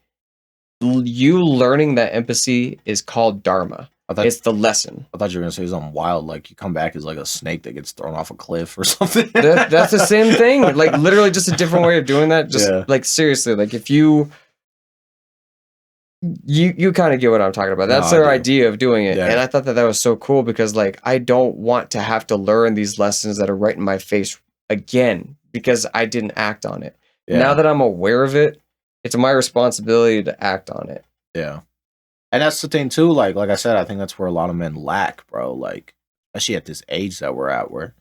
You learning that empathy is called dharma. It's the lesson. I thought you were going to say something wild, like you come back as like a snake that gets thrown off a cliff or something. That's the same thing. Like literally just a different way of doing that. Just like seriously, like if you kind of get what I'm talking about. That's their idea of doing it. And I thought that was so cool, because like I don't want to have to learn these lessons that are right in my face again because I didn't act on it. Now that I'm aware of it, it's my responsibility to act on it. Yeah. And that's the thing too, like I said, I think that's where a lot of men lack, bro. Like, especially at this age that we're at, where,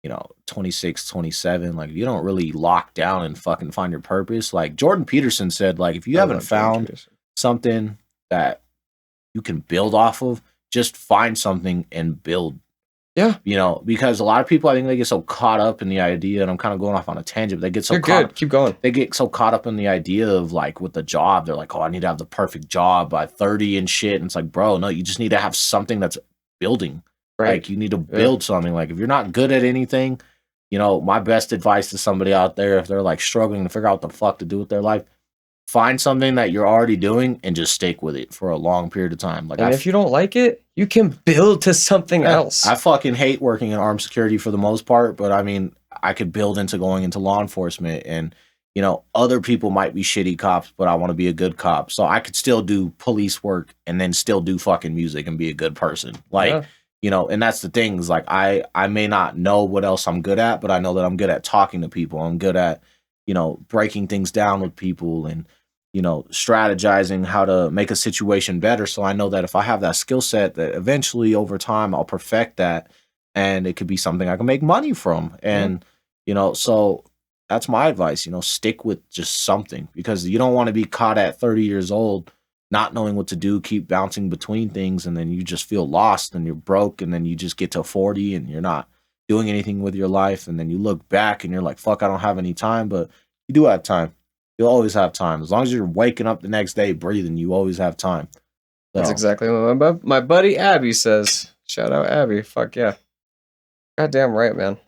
you know, 26, 27, like if you don't really lock down and fucking find your purpose. Like Jordan Peterson said, like if you haven't found something that you can build off of, just find something and build. Yeah. You know, because a lot of people, I think they get so caught up in the idea, and I'm kind of going off on a tangent, but they get so keep going. They get so caught up in the idea of like with the job, they're like, oh, I need to have the perfect job by 30 and shit. And it's like, bro, no, you just need to have something that's building. Right. Like you need to build something. Like if you're not good at anything, you know, my best advice to somebody out there, if they're like struggling to figure out what the fuck to do with their life, find something that you're already doing and just stick with it for a long period of time. Like, and if you don't like it, you can build to something else. I fucking hate working in armed security for the most part, but I mean, I could build into going into law enforcement, and other people might be shitty cops, but I want to be a good cop. So I could still do police work and then still do fucking music and be a good person. Like, and that's the thing is like I may not know what else I'm good at, but I know that I'm good at talking to people. I'm good at, breaking things down with people and, strategizing how to make a situation better. So I know that if I have that skill set, that eventually over time I'll perfect that and it could be something I can make money from. And, so that's my advice, stick with just something because you don't want to be caught at 30 years old, not knowing what to do, keep bouncing between things. And then you just feel lost and you're broke. And then you just get to 40 and you're not doing anything with your life. And then you look back and you're like, fuck, I don't have any time, but you do have time. You'll always have time. As long as you're waking up the next day, breathing, you always have time. So. That's exactly what my buddy Abby says. Shout out Abby. Fuck yeah. Goddamn right, man.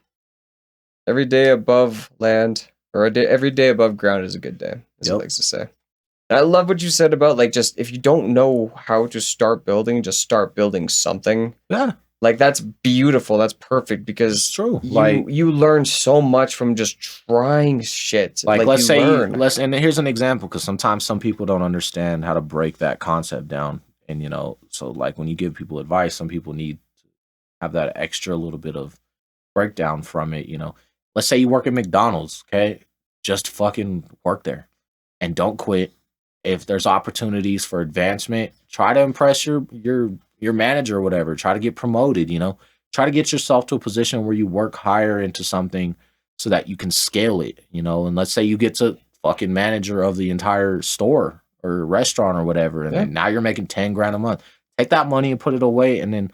Every day above land or every day above ground is a good day, as he likes to say. And I love what you said about like just if you don't know how to start building, just start building something. Yeah. Like that's beautiful. That's perfect because it's true. You learn so much from just trying shit. Like let's and here's an example because sometimes some people don't understand how to break that concept down. And so like when you give people advice, some people need to have that extra little bit of breakdown from it. Let's say you work at McDonald's, okay? Just fucking work there and don't quit. If there's opportunities for advancement, try to impress your manager or whatever. Try to get promoted, Try to get yourself to a position where you work higher into something so that you can scale it, And let's say you get to fucking manager of the entire store or restaurant or whatever, and then now you're making 10 grand a month. Take that money and put it away, and then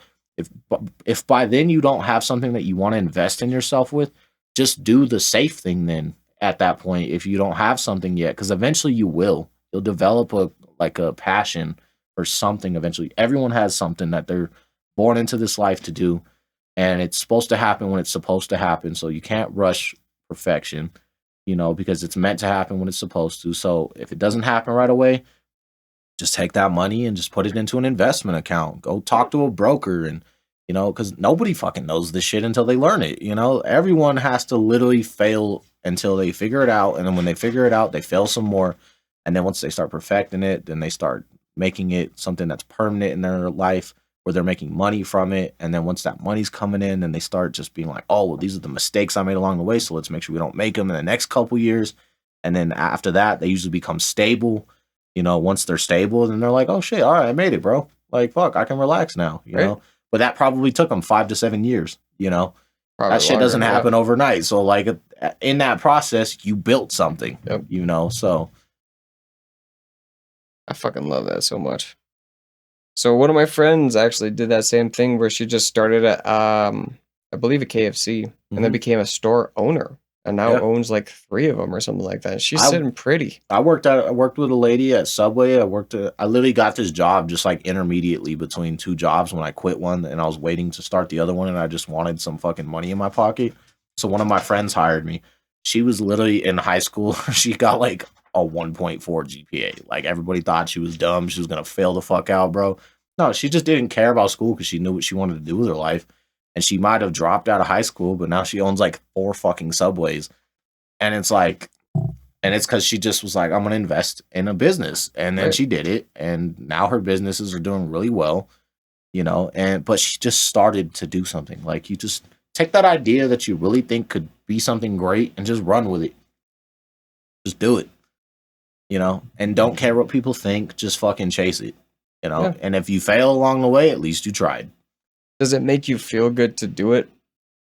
if by then you don't have something that you want to invest in yourself with, just do the safe thing then at that point if you don't have something yet, because eventually you'll develop a passion for something eventually. Everyone has something that they're born into this life to do, and it's supposed to happen when it's supposed to happen. So you can't rush perfection, because it's meant to happen when it's supposed to. So if it doesn't happen right away, just take that money and just put it into an investment account. Go talk to a broker and, because nobody fucking knows this shit until they learn it. Everyone has to literally fail until they figure it out. And then when they figure it out, they fail some more. And then once they start perfecting it, then they start making it something that's permanent in their life where they're making money from it. And then once that money's coming in, then they start just being like, oh, well, these are the mistakes I made along the way. So let's make sure we don't make them in the next couple years. And then after that, they usually become stable. Once they're stable, then they're like, oh shit, all right, I made it, bro. Like, fuck, I can relax now, you know? But that probably took them 5 to 7 years, Probably that shit doesn't happen overnight. So, like, in that process, you built something, so. I fucking love that so much. So, one of my friends actually did that same thing where she just started at, I believe, a KFC and then became a store owner. And now owns like 3 of them or something like that. She's sitting pretty. I worked with a lady at Subway. I literally got this job just like intermediately between 2 jobs when I quit one and I was waiting to start the other one and I just wanted some fucking money in my pocket. So one of my friends hired me. She was literally in high school. She got like a 1.4 GPA. Like everybody thought she was dumb. She was going to fail the fuck out, bro. No, she just didn't care about school because she knew what she wanted to do with her life. And she might have dropped out of high school, but now she owns like 4 fucking Subways. And it's like, and it's because she just was like, I'm going to invest in a business. And then she did it. And now her businesses are doing really well, but she just started to do something. Like you just take that idea that you really think could be something great and just run with it. Just do it, and don't care what people think. Just fucking chase it, And if you fail along the way, at least you tried. Does it make you feel good to do it?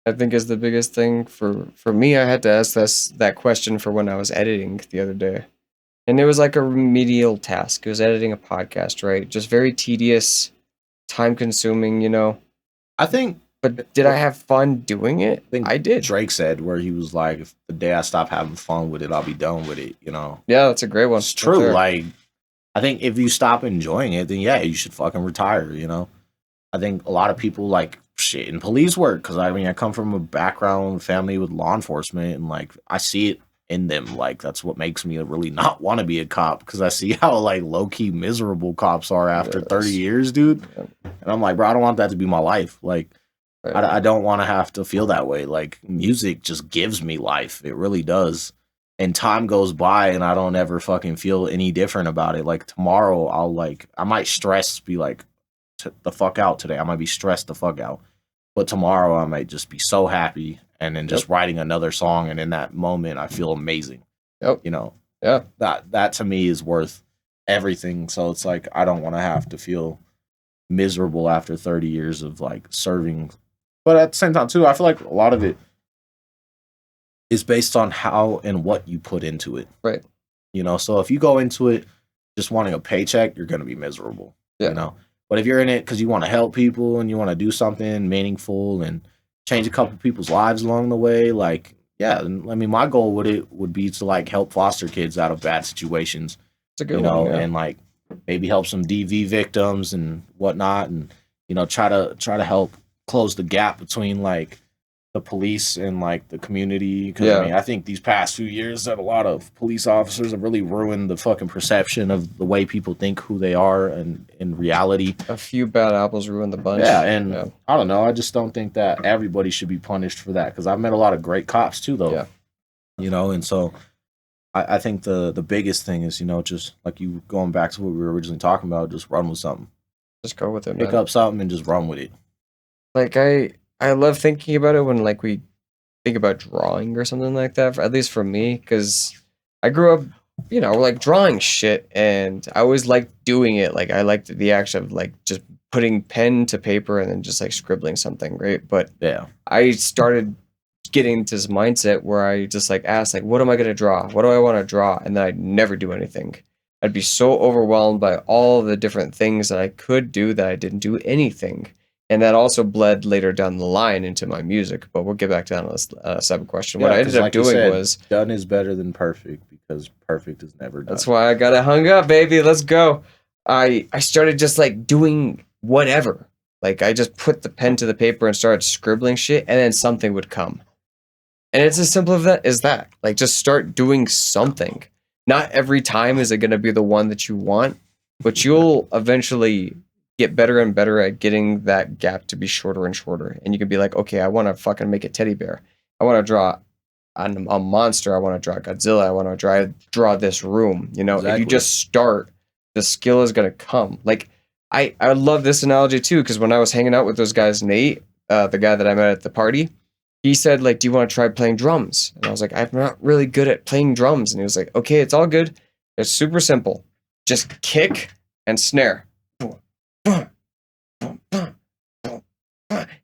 I think is the biggest thing for me. I had to ask that question for when I was editing the other day. And it was like a remedial task. It was editing a podcast, right? Just very tedious, time consuming, I think. But did I have fun doing it? I did. Drake said where he was like, if the day I stop having fun with it, I'll be done with it, Yeah, that's a great one. It's true. Like, I think if you stop enjoying it, then you should fucking retire, I think a lot of people like shit in police work because I come from a background family with law enforcement and like I see it in them. Like that's what makes me really not want to be a cop because I see how like low key miserable cops are after 30 years, dude. Yeah. And I'm like, bro, I don't want that to be my life. Like, I don't want to have to feel that way. Like music just gives me life. It really does. and time goes by and I don't ever fucking feel any different about it. Like tomorrow, I might stress, be like, the fuck out today. I might be stressed the fuck out, but tomorrow I might just be so happy and then just writing another song. And in that moment, I feel amazing. Yep. You know, Yeah. That to me is worth everything. So it's like, I don't want to have to feel miserable after 30 years of like serving. But at the same time too, I feel like a lot of it is based on how and what you put into it. Right. You know, so if you go into it just wanting a paycheck, you're going to be miserable. Yeah. You know, but if you're in it because you want to help people and you want to do something meaningful and change a couple people's lives along the way, like, yeah, I mean, my goal would be to like help foster kids out of bad situations. It's a good one, yeah. And like maybe help some DV victims and whatnot, and you know, try to help close the gap between like the police and like the community. Because I mean, I think these past few years that a lot of police officers have really ruined the fucking perception of the way people think who they are, and in reality, a few bad apples ruin the bunch. Yeah, and I don't know. I just don't think that everybody should be punished for that. Because I've met a lot of great cops too, though. Yeah. You know, and so I think the biggest thing is, you know, just like you going back to what we were originally talking about, just run with something. Just go with it, Pick up something and just run with it. Like I love thinking about it when like we think about drawing or something like that, at least for me, because I grew up, you know, like drawing shit, and I always liked doing it. Like I liked the act of like just putting pen to paper and then just like scribbling something, right? But yeah, I started getting into this mindset where I just like asked, like, what am I going to draw? What do I want to draw? And then I'd never do anything. I'd be so overwhelmed by all the different things that I could do that I didn't do anything. And that also bled later down the line into my music. But we'll get back to that on a separate question. What I ended up doing was... done is better than perfect, because perfect is never done. That's why I got it hung up, baby. Let's go. I started just like doing whatever. Like I just put the pen to the paper and started scribbling shit, and then something would come. And it's as simple as that. Like just start doing something. Not every time is it going to be the one that you want, but you'll eventually get better and better at getting that gap to be shorter and shorter. And you can be like, okay, I want to fucking make a teddy bear. I want to draw a monster. I want to draw Godzilla. I want to draw this room. You know, if you just start, the skill is going to come. Like I love this analogy too, because when I was hanging out with those guys, Nate, the guy that I met at the party, he said, like, do you want to try playing drums? And I was like, I'm not really good at playing drums. And he was like, okay, it's all good. It's super simple. Just kick and snare.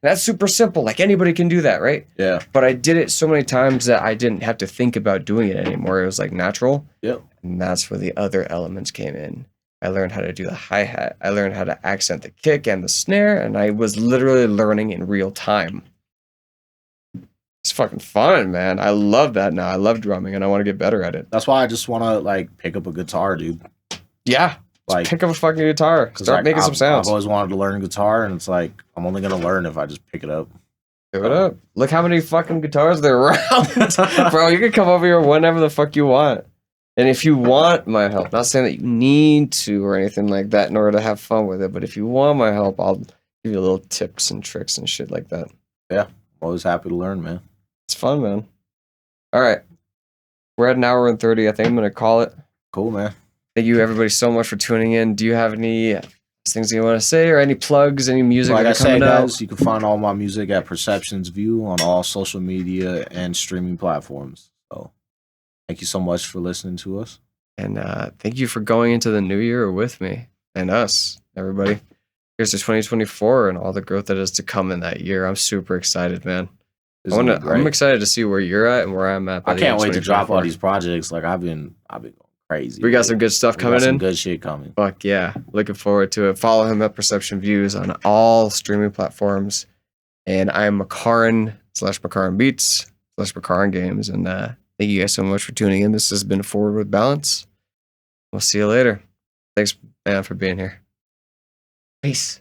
That's super simple. Like anybody can do that, right? Yeah. But I did it so many times that I didn't have to think about doing it anymore. It was like natural. Yep. And that's where the other elements came in. I learned how to do the hi-hat. I learned how to accent the kick and the snare. And I was literally learning in real time. It's fucking fun, man. I love that now. I love drumming, and I want to get better at it. That's why I just want to like pick up a guitar, dude. Yeah, like pick up a fucking guitar. Start making some sounds. I've always wanted to learn guitar, and it's like I'm only gonna learn if I just pick it up. Pick it up. Look how many fucking guitars there are around, bro. You can come over here whenever the fuck you want, and if you want my help, not saying that you need to or anything like that in order to have fun with it, but if you want my help, I'll give you little tips and tricks and shit like that. Yeah, I'm always happy to learn, man. It's fun, man. All right. We're at an hour and 30. I think I'm going to call it. Cool, man. Thank you, everybody, so much for tuning in. Do you have any things you want to say or any plugs, any music like that are coming out? Guys, you can find all my music at PerceptionsView on all social media and streaming platforms. So thank you so much for listening to us. And thank you for going into the new year with me and us, everybody. Here's to 2024 and all the growth that is to come in that year. I'm super excited, man. I'm excited to see where you're at and where I'm at. I can't wait to drop all these projects. Like I've been going crazy. We got some good stuff coming in. Some good shit coming. Fuck yeah. Looking forward to it. Follow him at Perception Views on all streaming platforms. And I'm Makaran/Makaran Beats/Makaran Games. And thank you guys so much for tuning in. This has been Forward with Balance. We'll see you later. Thanks, man, for being here. Peace.